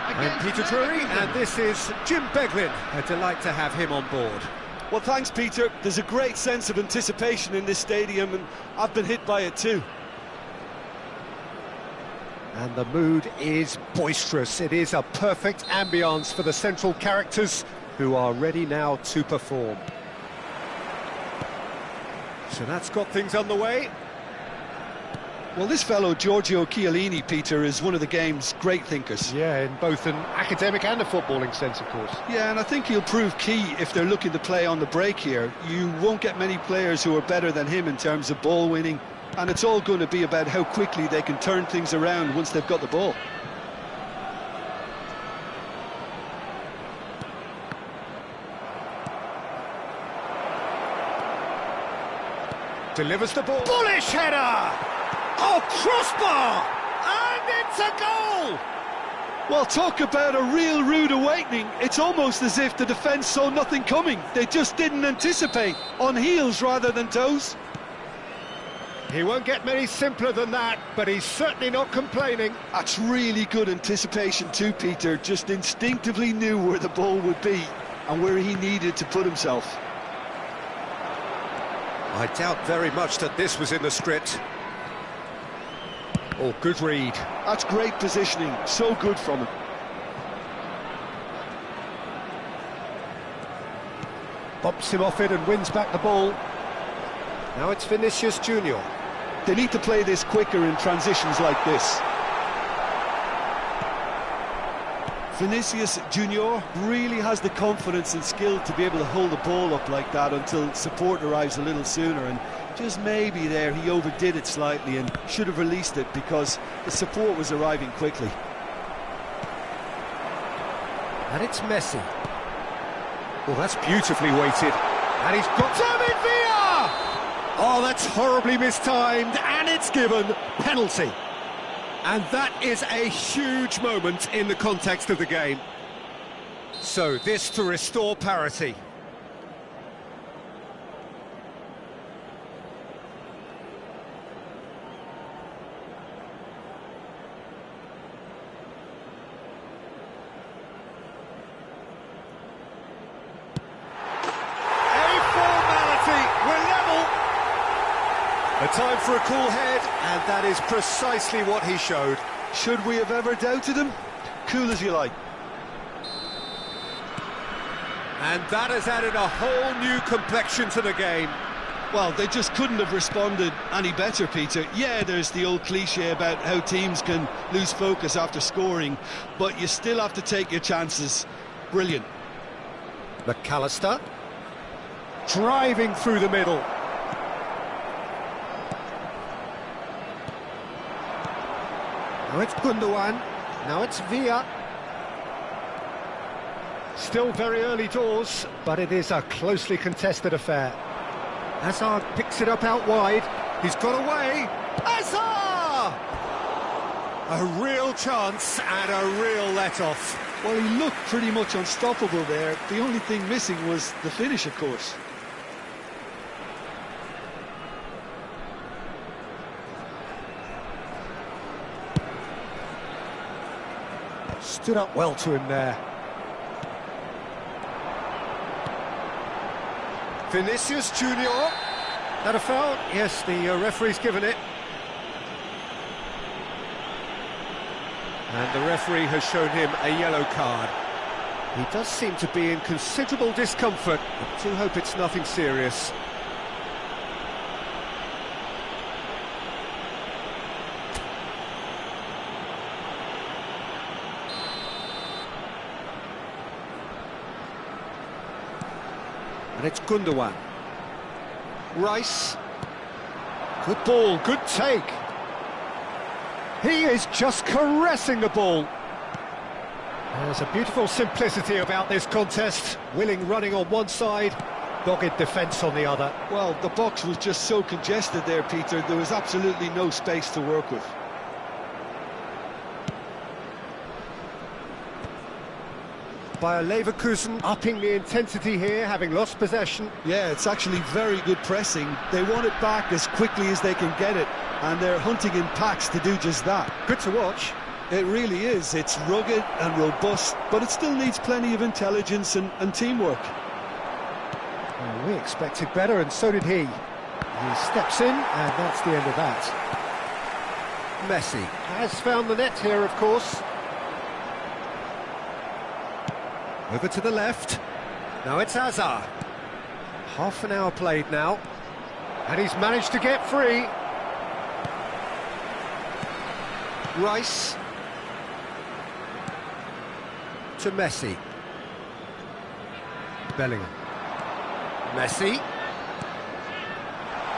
S1: I'm Peter Drury, and this is Jim Beglin. A delight to have him on board.
S3: Well, thanks, Peter. There's a great sense of anticipation in this stadium, and I've been hit by it too.
S1: And the mood is boisterous. It is a perfect ambience for the central characters who are ready now to perform. So that's got things underway.
S4: Well, this fellow, Giorgio Chiellini, Peter, is one of the game's great thinkers.
S1: Yeah, in both an academic and a footballing sense, of course.
S4: Yeah, and I think he'll prove key if they're looking to play on the break here. You won't get many players who are better than him in terms of ball winning, and it's all going to be about how quickly they can turn things around once they've got the ball.
S1: Delivers the ball. Bullish header! Oh, crossbar! And it's a goal!
S3: Well, talk about a real rude awakening. It's almost as if the defence saw nothing coming. They just didn't anticipate. On heels rather than toes.
S1: He won't get many simpler than that, but he's certainly not complaining.
S3: That's really good anticipation too, Peter. Just instinctively knew where the ball would be and where he needed to put himself.
S1: I doubt very much that this was in the script. Oh, good read.
S3: That's great positioning, so good from him.
S1: Bumps him off it and wins back the ball. Now it's Vinicius Junior.
S3: They need to play this quicker in transitions like this. Vinicius Junior really has the confidence and skill to be able to hold the ball up like that until support arrives a little sooner, and just maybe there he overdid it slightly and should have released it because the support was arriving quickly.
S1: And it's Messi. Oh, that's beautifully weighted. And he's got David Villa! Oh, that's horribly mistimed, and it's given penalty. And that is a huge moment in the context of the game. So this to restore parity. A time for a cool head, and that is precisely what he showed.
S3: Should we have ever doubted him? Cool as you like.
S1: And that has added a whole new complexion to the game.
S4: Well, they just couldn't have responded any better, Peter. Yeah, there's the old cliche about how teams can lose focus after scoring, but you still have to take your chances. Brilliant.
S1: McAllister, driving through the middle. Now it's Gundogan, now it's Villa. Still very early doors, but it is a closely contested affair. Hazard picks it up out wide, he's got away. Hazard! A real chance and a real let-off.
S3: Well, he looked pretty much unstoppable there. The only thing missing was the finish, of course.
S1: Stood up well to him there. Vinicius Junior. That a foul? Yes, the referee's given it. And the referee has shown him a yellow card. He does seem to be in considerable discomfort. I do hope it's nothing serious. And it's Gundogan. Rice. Good ball, good take. He is just caressing the ball. There's a beautiful simplicity about this contest. Willing running on one side, dogged defence on the other.
S3: Well, the box was just so congested there, Peter. There was absolutely no space to work with.
S1: by Leverkusen, upping the intensity here, having lost possession.
S3: Yeah, it's actually very good pressing. They want it back as quickly as they can get it, and they're hunting in packs to do just that.
S1: Good to watch.
S3: It really is. It's rugged and robust, but it still needs plenty of intelligence and teamwork.
S1: Well, we expected better, and so did he. He steps in, and that's the end of that. Messi has found the net here, of course. Over to the left. Now it's Hazard. Half an hour played now. And he's managed to get free. Rice. To Messi. Bellingham. Messi.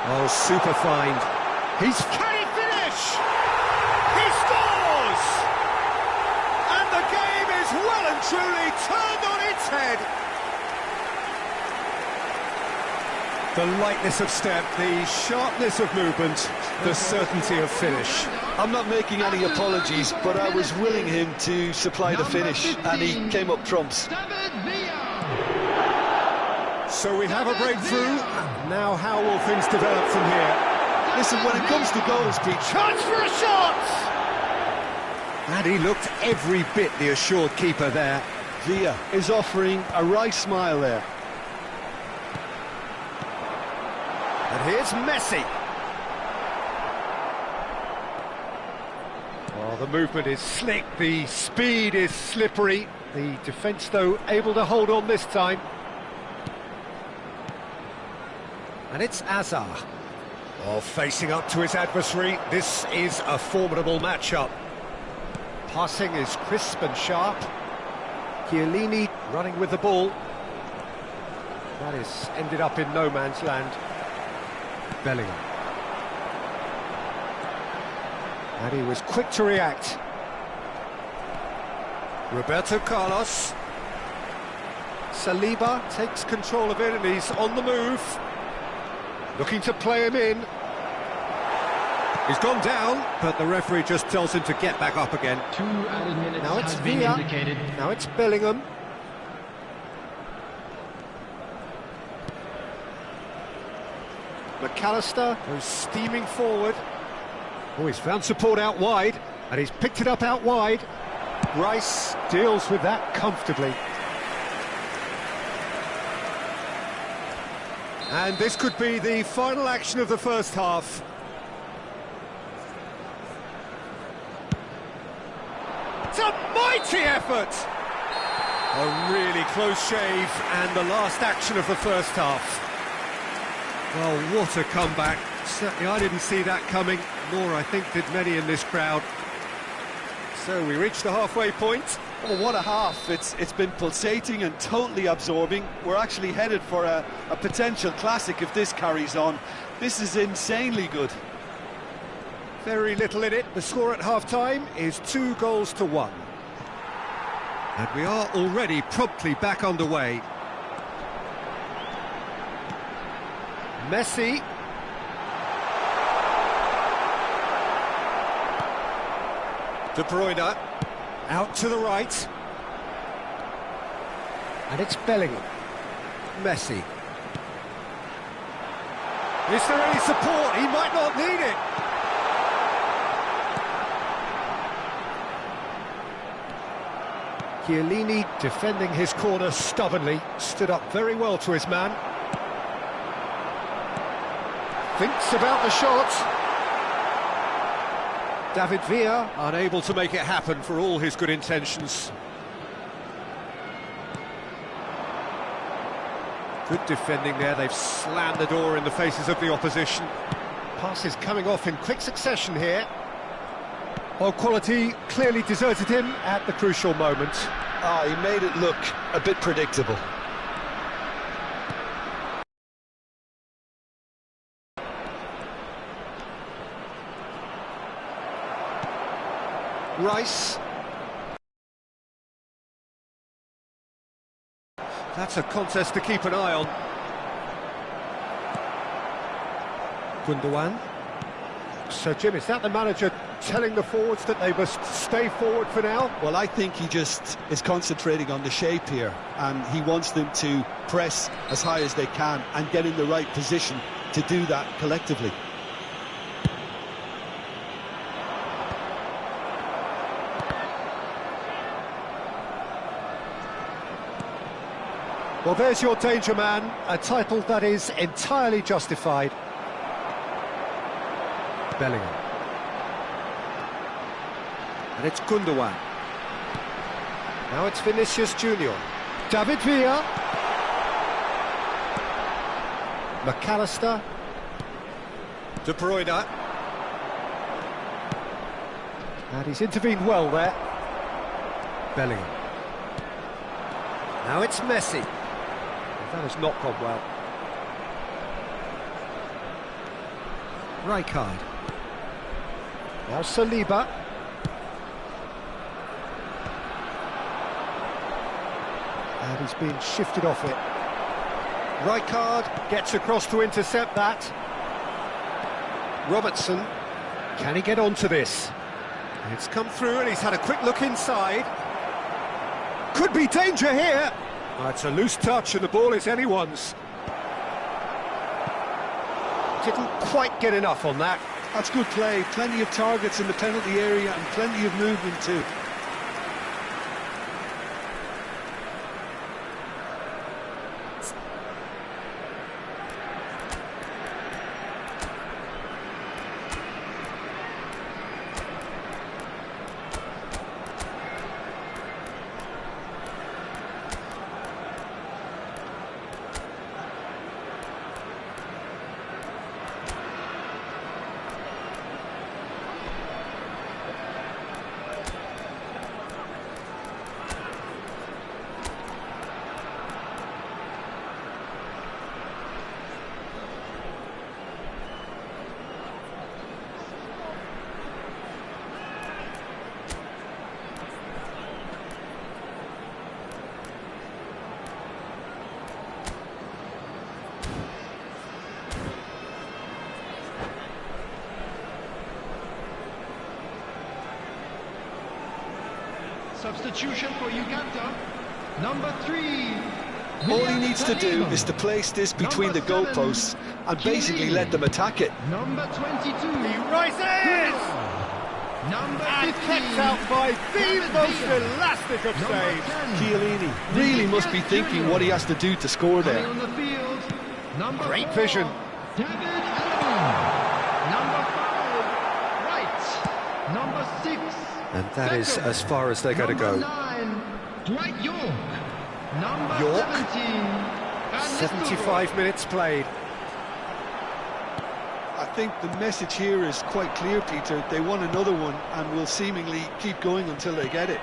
S1: Oh, super find. Can he finish? He scores! And the game is well and truly turned on its head. The lightness of step, the sharpness of movement, the certainty of finish.
S3: I'm not making any apologies, but I was willing him to supply the finish, and he came up trumps.
S1: So we have a breakthrough. Now how will things develop from here?
S3: Listen, when it comes to goals, Pete...
S1: Chance for a shot! And he looked every bit the assured keeper there.
S3: Villa is offering a wry smile there.
S1: And here's Messi. Oh, the movement is slick, the speed is slippery. The defence, though, able to hold on this time. And it's Hazard. Oh, facing up to his adversary. This is a formidable matchup. Passing is crisp and sharp. Chiellini running with the ball. That is ended up in no man's land. Bellingham. And he was quick to react. Roberto Carlos. Saliba takes control of it and he's on the move. Looking to play him in. He's gone down, but the referee just tells him to get back up again.
S5: 2 added minutes
S1: Now it's
S5: has been
S1: Villa.
S5: indicated.
S1: Now it's Bellingham. McAllister goes steaming forward. Oh, he's found support out wide, and he's picked it up out wide. Rice deals with that comfortably. And this could be the final action of the first half. It's a mighty effort! A really close shave, and the last action of the first half. Well, what a comeback. Certainly I didn't see that coming, nor I think did many in this crowd. So we reach the halfway point.
S3: Oh, what a half. It's been pulsating and totally absorbing. We're actually headed for a potential classic if this carries on. This is insanely good.
S1: Very little in it. The score at half-time is 2-1. And we are already promptly back underway. Messi. De Bruyne. Out to the right. And it's Bellingham. Messi. Is there any support? He might not need it. Chiellini defending his corner stubbornly. Stood up very well to his man. Thinks about the shot. David Villa unable to make it happen for all his good intentions. Good defending there, they've slammed the door in the faces of the opposition. Passes coming off in quick succession here. Well, quality clearly deserted him at the crucial moment.
S3: Ah, he made it look a bit predictable.
S1: Rice. That's a contest to keep an eye on. Gundogan. So, Jim, is that the manager telling the forwards that they must stay forward for now?
S3: Well, I think he just is concentrating on the shape here, and he wants them to press as high as they can and get in the right position to do that collectively.
S1: Well, there's your danger man, a title that is entirely justified. Bellingham. And it's Gundogan. Now it's Vinicius Junior. David Villa. McAllister. De Bruyne. And he's intervened well there. Bellingham. Now it's Messi. That has not gone well. Rijkaard. Now Saliba. And he's been shifted off it. Rijkaard gets across to intercept that. Robertson. Can he get onto this? It's come through and he's had a quick look inside. Could be danger here. It's a loose touch and the ball is anyone's. Didn't quite get enough on that.
S3: That's good play, plenty of targets in the penalty area and plenty of movement too.
S2: Substitution for Uganda, number 3.
S3: All he needs to do is to place this between the goalposts and basically let them attack it.
S2: Number 22.
S1: He rises!
S2: Number
S1: And
S2: 15.
S1: kept out by the most elastic of saves.
S3: Chiellini really must be thinking what he has to do to score
S2: Coming
S3: there.
S2: on the field, number
S1: Great
S2: 4,
S1: vision.
S2: David Allen. Number 5, Wright. Number 6.
S1: And that is as far as they're going to go.
S2: Number 9, Dwight York. Number
S1: York.
S2: 17,
S1: 75 minutes played.
S3: I think the message here is quite clear, Peter. They want another one and will seemingly keep going until they get it.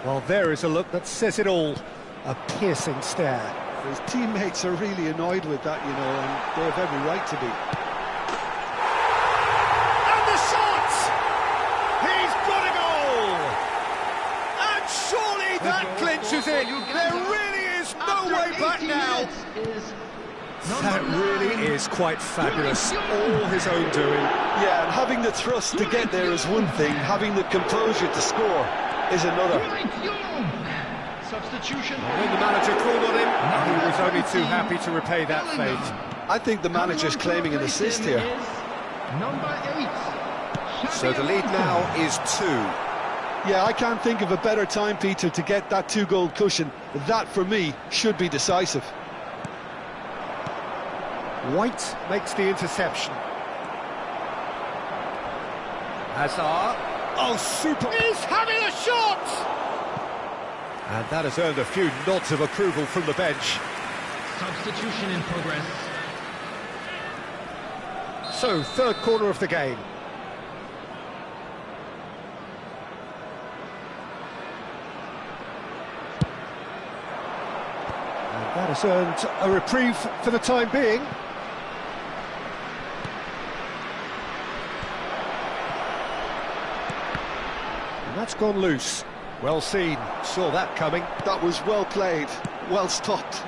S1: Well, there is a look that says it all. A piercing stare.
S3: His teammates are really annoyed with that, you know, and they have every right to be.
S1: And the shot! He's got a goal! And surely that clinches it! There really is no way back now! That really is quite fabulous. All his own doing.
S3: Yeah, and having the thrust to get there is one thing, having the composure to score is another.
S2: Substitution.
S1: When the manager called on him, he was only too happy to repay that fate.
S3: I think the manager's claiming an assist here.
S2: Number 8.
S1: So the lead now is 2.
S3: Yeah, I can't think of a better time, Peter, to get that 2-goal cushion. That, for me, should be decisive.
S1: White makes the interception. Hazard. Oh, super. He's having a shot! And that has earned a few nods of approval from the bench.
S2: Substitution in progress.
S1: So, third corner of the game. And that has earned a reprieve for the time being. And that's gone loose. Well seen, saw that coming.
S3: That was well played, well stopped.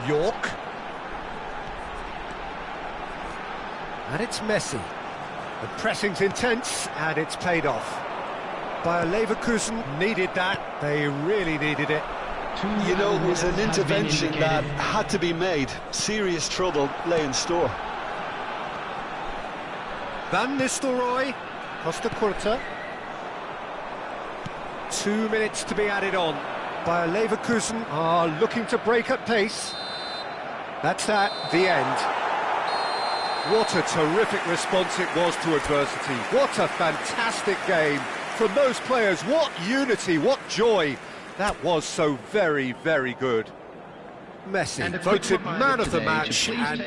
S1: York. And it's Messi. The pressing's intense, and it's paid off. Bayer Leverkusen needed that. They really needed it.
S3: You know, it was an intervention that had to be made. Serious trouble lay in store.
S1: Van Nistelrooy, Costa Curta. 2 minutes to be added on. Bayer Leverkusen are looking to break at pace. That's that, the end. What a terrific response it was to adversity. What a fantastic game from those players. What unity, what joy. That was so very, very good. Messi voted man of the match and...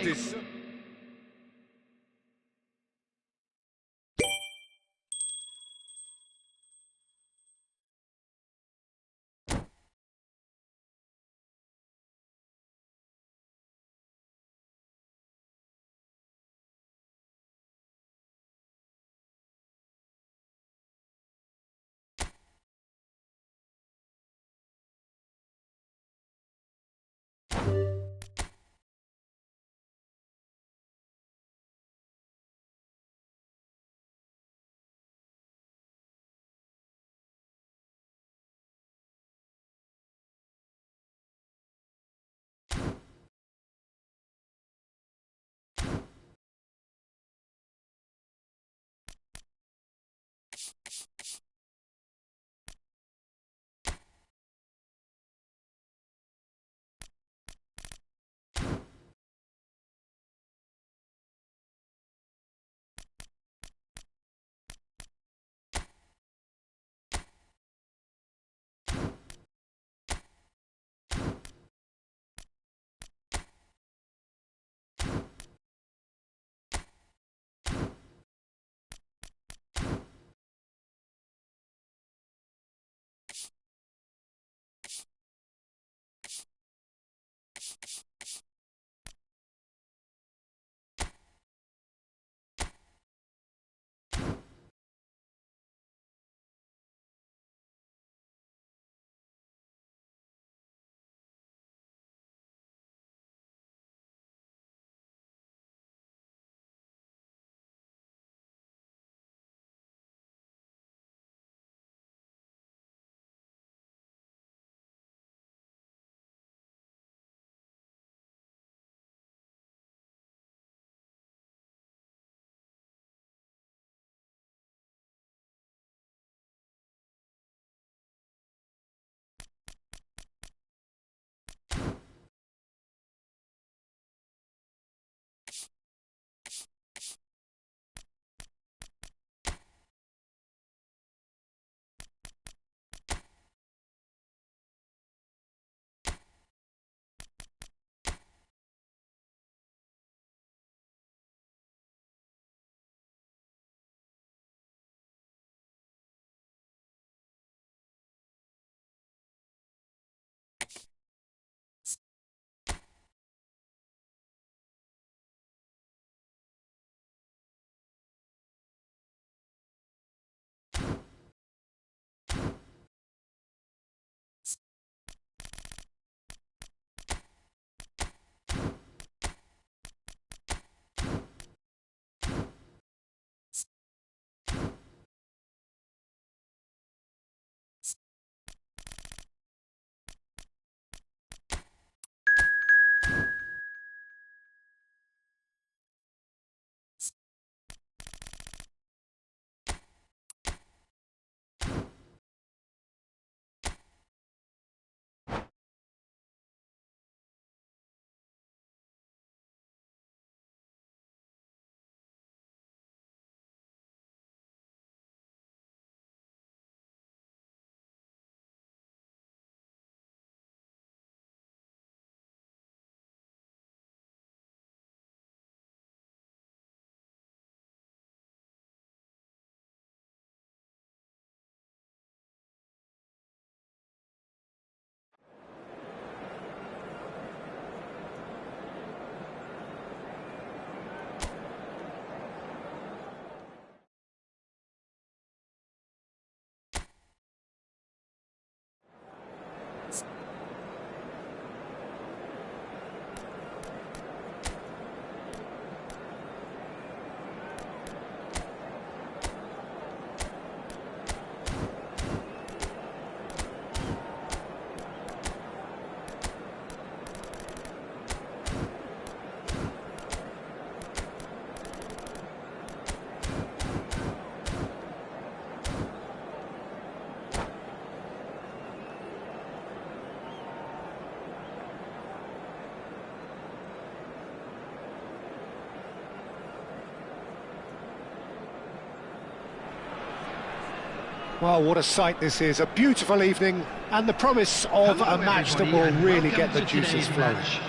S1: Well, what a sight this is. A beautiful evening and the promise of
S2: Hello,
S1: a match that
S2: everybody,
S1: will
S2: and
S1: really
S2: welcome
S1: get the
S2: to
S1: juices
S2: today's
S1: flowing.
S2: match.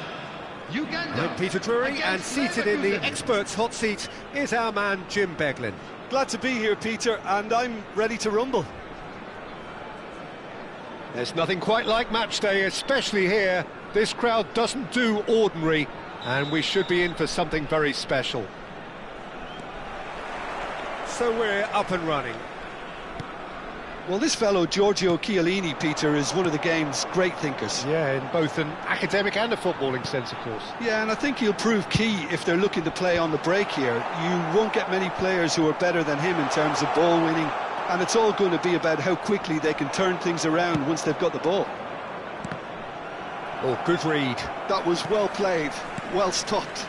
S2: Uganda
S1: I'm Peter Drury, and
S2: against
S1: seated in the
S2: Leverkusen.
S1: experts' hot seat is our man Jim Beglin.
S3: Glad to be here, Peter, and I'm ready to rumble.
S1: There's nothing quite like match day, especially here. This crowd doesn't do ordinary, and we should be in for something very special. So we're up and running.
S3: Well, this fellow, Giorgio Chiellini, Peter, is one of the game's great thinkers.
S1: Yeah, in both an academic and a footballing sense, of course.
S3: Yeah, and I think he'll prove key if they're looking to play on the break here. You won't get many players who are better than him in terms of ball winning, and it's all going to be about how quickly they can turn things around once they've got the ball.
S1: Oh, good read.
S3: That was well played, well stopped.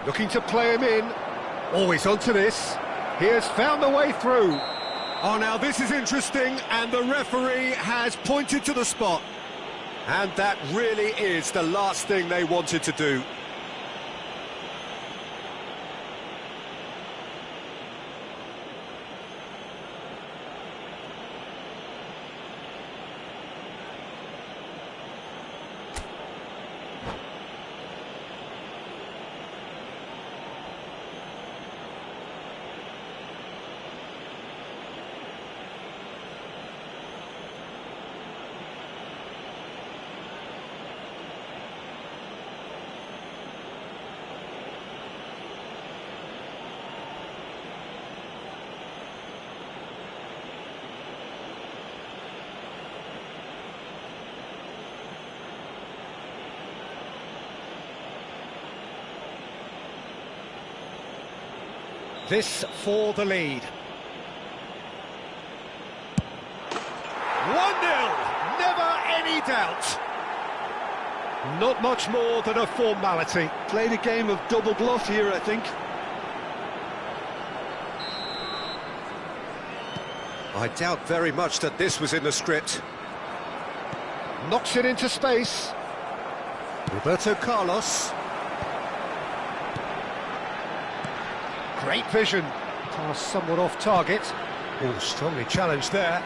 S1: Looking to play him in. Always onto this. He has found the way through. Oh, now this is interesting, and the referee has pointed to the spot. And that really is the last thing they wanted to do. This for the lead. 1-0, never any doubt. Not much more than a formality.
S3: Played a game of double bluff here, I think.
S1: I doubt very much that this was in the script. Knocks it into space. Roberto Carlos. Great vision. Pass somewhat off target. Oh, strongly challenged there.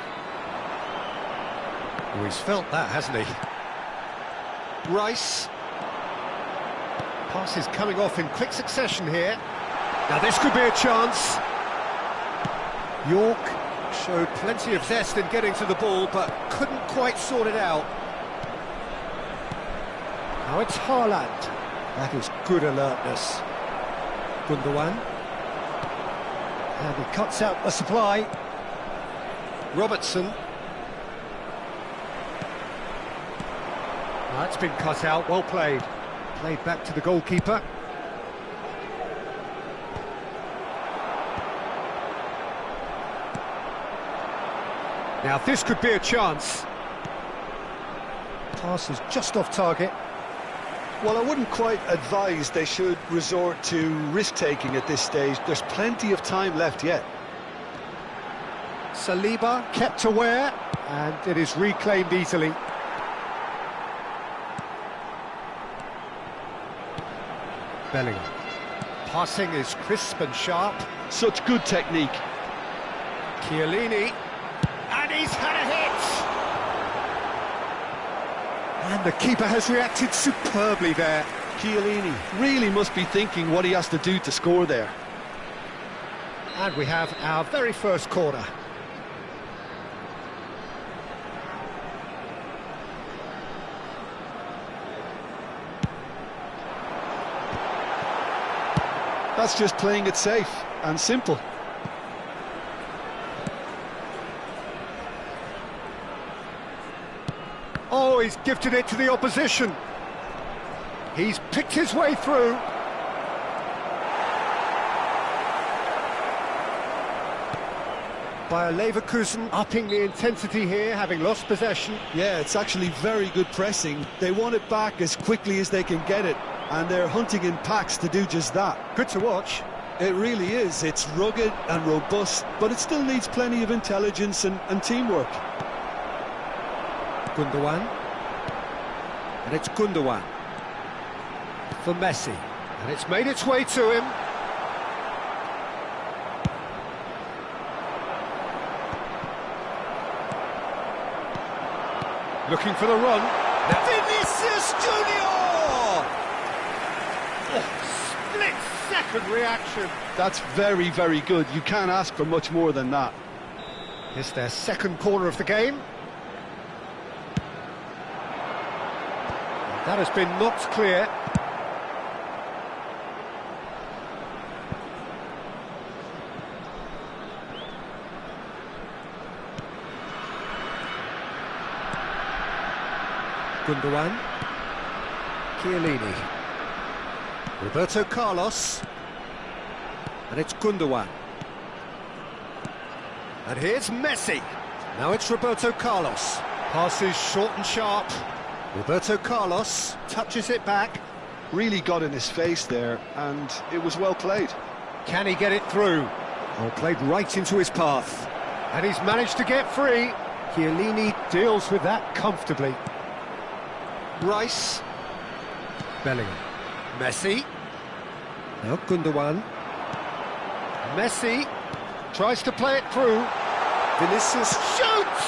S1: Oh, he's felt that, hasn't he? Rice. Pass is coming off in quick succession here. Now this could be a chance. York showed plenty of zest in getting to the ball, but couldn't quite sort it out. Now it's Haaland. That is good alertness. Gundogan. And he cuts out the supply. Robertson. That's been cut out, well played. Played back to the goalkeeper. Now this could be a chance. Pass is just off target.
S3: Well, I wouldn't quite advise they should resort to risk-taking at this stage. There's plenty of time left yet.
S1: Saliba kept aware, and it is reclaimed easily. Bellingham. Passing is crisp and sharp.
S3: Such good technique.
S1: Chiellini. And he's had a hit! And the keeper has reacted superbly there.
S3: Chiellini really must be thinking what he has to do to score there.
S1: And we have our very first corner.
S3: That's just playing it safe and simple.
S1: Oh, he's gifted it to the opposition. He's picked his way through. Bayer Leverkusen upping the intensity here, having lost possession.
S3: Yeah, it's actually very good pressing. They want it back as quickly as they can get it, and they're hunting in packs to do just that.
S1: Good to watch.
S3: It really is. It's rugged and robust, but it still needs plenty of intelligence and teamwork.
S1: Gundogan. And it's Gundogan for Messi. And it's made its way to him. Looking for the run. Vinicius Junior! Oh, split-second reaction.
S3: That's very, very good. You can't ask for much more than that.
S1: It's their second corner of the game. That has been knocked clear. Gundogan. Chiellini. Roberto Carlos. And it's Gundogan. And here's Messi. Now it's Roberto Carlos. Passes short and sharp. Roberto Carlos touches it back.
S3: Really got in his face there, and it was well played.
S1: Can he get it through? Oh, played right into his path. And he's managed to get free. Chiellini deals with that comfortably. Rice. Bellingham. Messi. Now Gundogan. Messi tries to play it through. Vinicius shoots!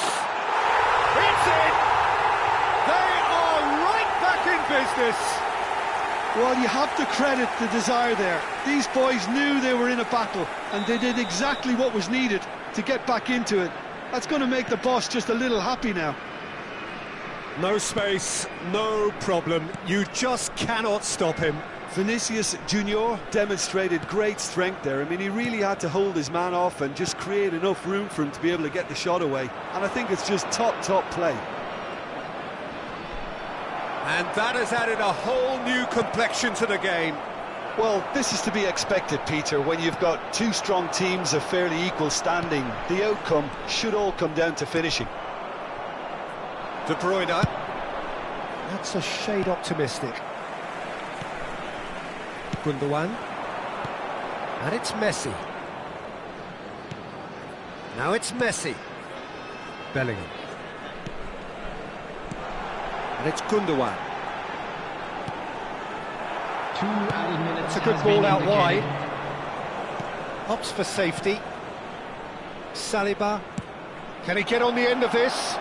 S1: It's in! They are right back in business!
S3: Well, you have to credit the desire there. These boys knew they were in a battle, and they did exactly what was needed to get back into it. That's going to make the boss just a little happy now.
S1: No space, no problem. You just cannot stop him.
S3: Vinicius Junior demonstrated great strength there. I mean, he really had to hold his man off and just create enough room for him to be able to get the shot away. And I think it's just top play.
S1: And that has added a whole new complexion to the game.
S3: Well, this is to be expected, Peter. When you've got two strong teams of fairly equal standing, the outcome should all come down to finishing.
S1: De Bruyne. That's a shade optimistic. Gundogan. And it's Messi. Now it's Messi. Bellingham. And it's Gundogan.
S2: 2 added minutes.
S1: It's a good ball out wide. Opts for safety. Saliba. Can he get on the end of this?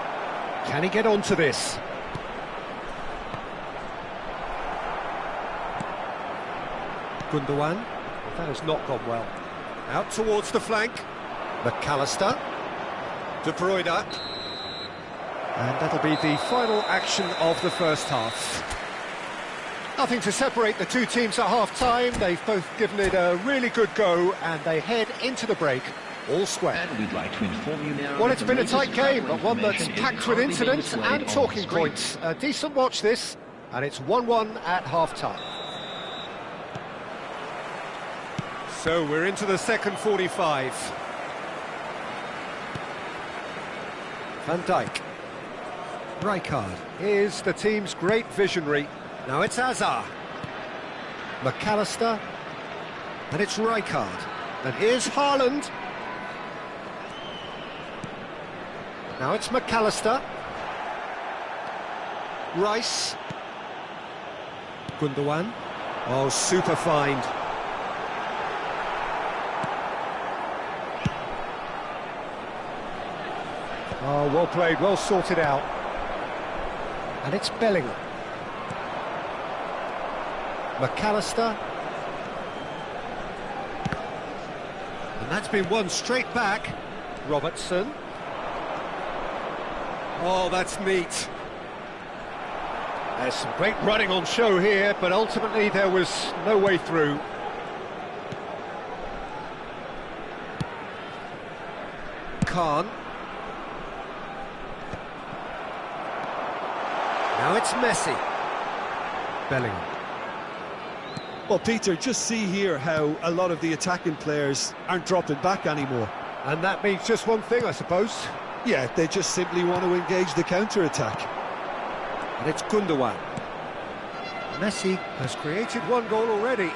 S1: Can he get onto this? Gundogan. That has not gone well. Out towards the flank. McAllister. De Bruyne. And that'll be the final action of the first half. Nothing to separate the two teams at half-time. They've both given it a really good go, and they head into the break all square.
S5: And we'd like to inform you now.
S1: Well, it's been a tight game, but one that's packed with incidents and talking points. A decent watch this, and it's 1-1 at half-time. So we're into the second 45. Van Dijk. Rijkaard is the team's great visionary. Now it's Hazard. McAllister. And it's Rijkaard. And here's Haaland. Now it's McAllister. Rice. Gundogan. Oh, super find. Oh, well played, well sorted out. And it's Bellingham. McAllister. And that's been won straight back. Robertson. Oh, that's neat. There's some great running on show here, but ultimately there was no way through. Khan. Now it's Messi. Bellingham.
S3: Well, Peter, just see here how a lot of the attacking players aren't dropping back anymore.
S1: And that means just one thing, I suppose.
S3: Yeah, they just simply want to engage the counter-attack.
S1: And it's Gundogan. Messi has created one goal already.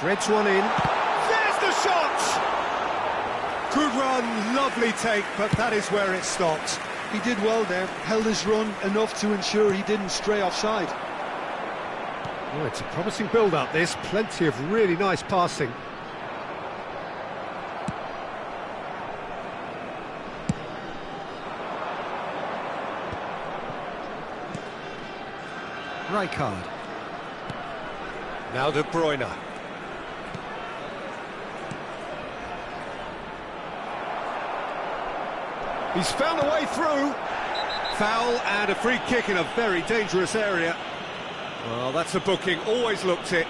S1: Threads one in. There's the shot! Good run, lovely take, but that is where it stopped.
S3: He did well there, held his run enough to ensure he didn't stray offside.
S1: Oh, it's a promising build-up, this. Plenty of really nice passing. Rijkaard. Now De Bruyne. He's found a way through. Foul and a free kick in a very dangerous area. Well, that's a booking, always looked it.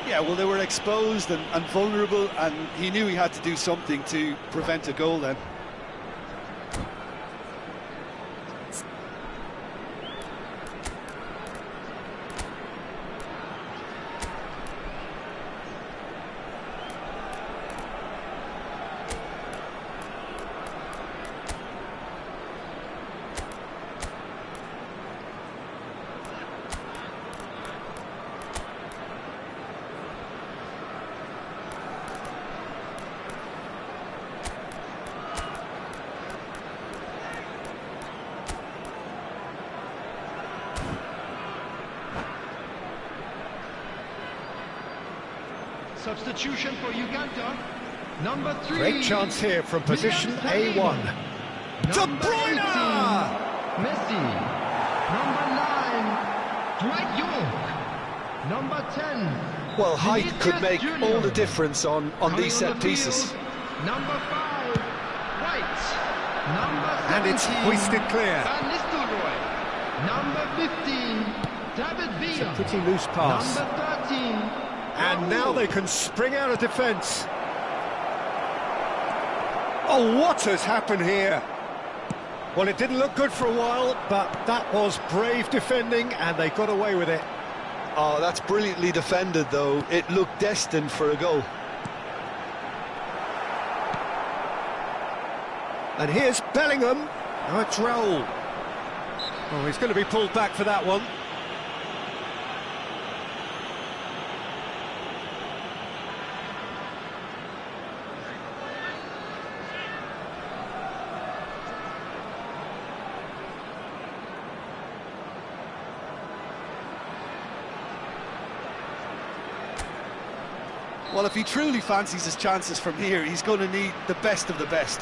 S3: Yeah, well, they were exposed and vulnerable, and he knew he had to do something to prevent a goal then.
S2: Substitution for Uganda. Number 3.
S1: Great chance here from position A1. De Bruyne!
S2: Messi. Number 9. Dwight York. Number 10.
S3: Well, height
S2: Vinicius
S3: could make
S2: Junior.
S3: all the difference on
S2: Coming
S3: these
S2: on
S3: set
S2: the
S3: pieces.
S2: field, Number 5. White. Number 17.
S1: And it's hoisted clear.
S2: Van Nistelrooy. Number 15. David
S1: It's a
S2: Villa.
S1: pretty loose pass.
S2: Number 13.
S1: And now they can spring out of defence. Oh, what has happened here? Well, it didn't look good for a while, but that was brave defending, and they got away with it.
S3: Oh, that's brilliantly defended, though. It looked destined for a goal.
S1: And here's Bellingham. Now it's Raul. Oh, he's going to be pulled back for that one.
S3: Well, if he truly fancies his chances from here, he's going to need the best of the best.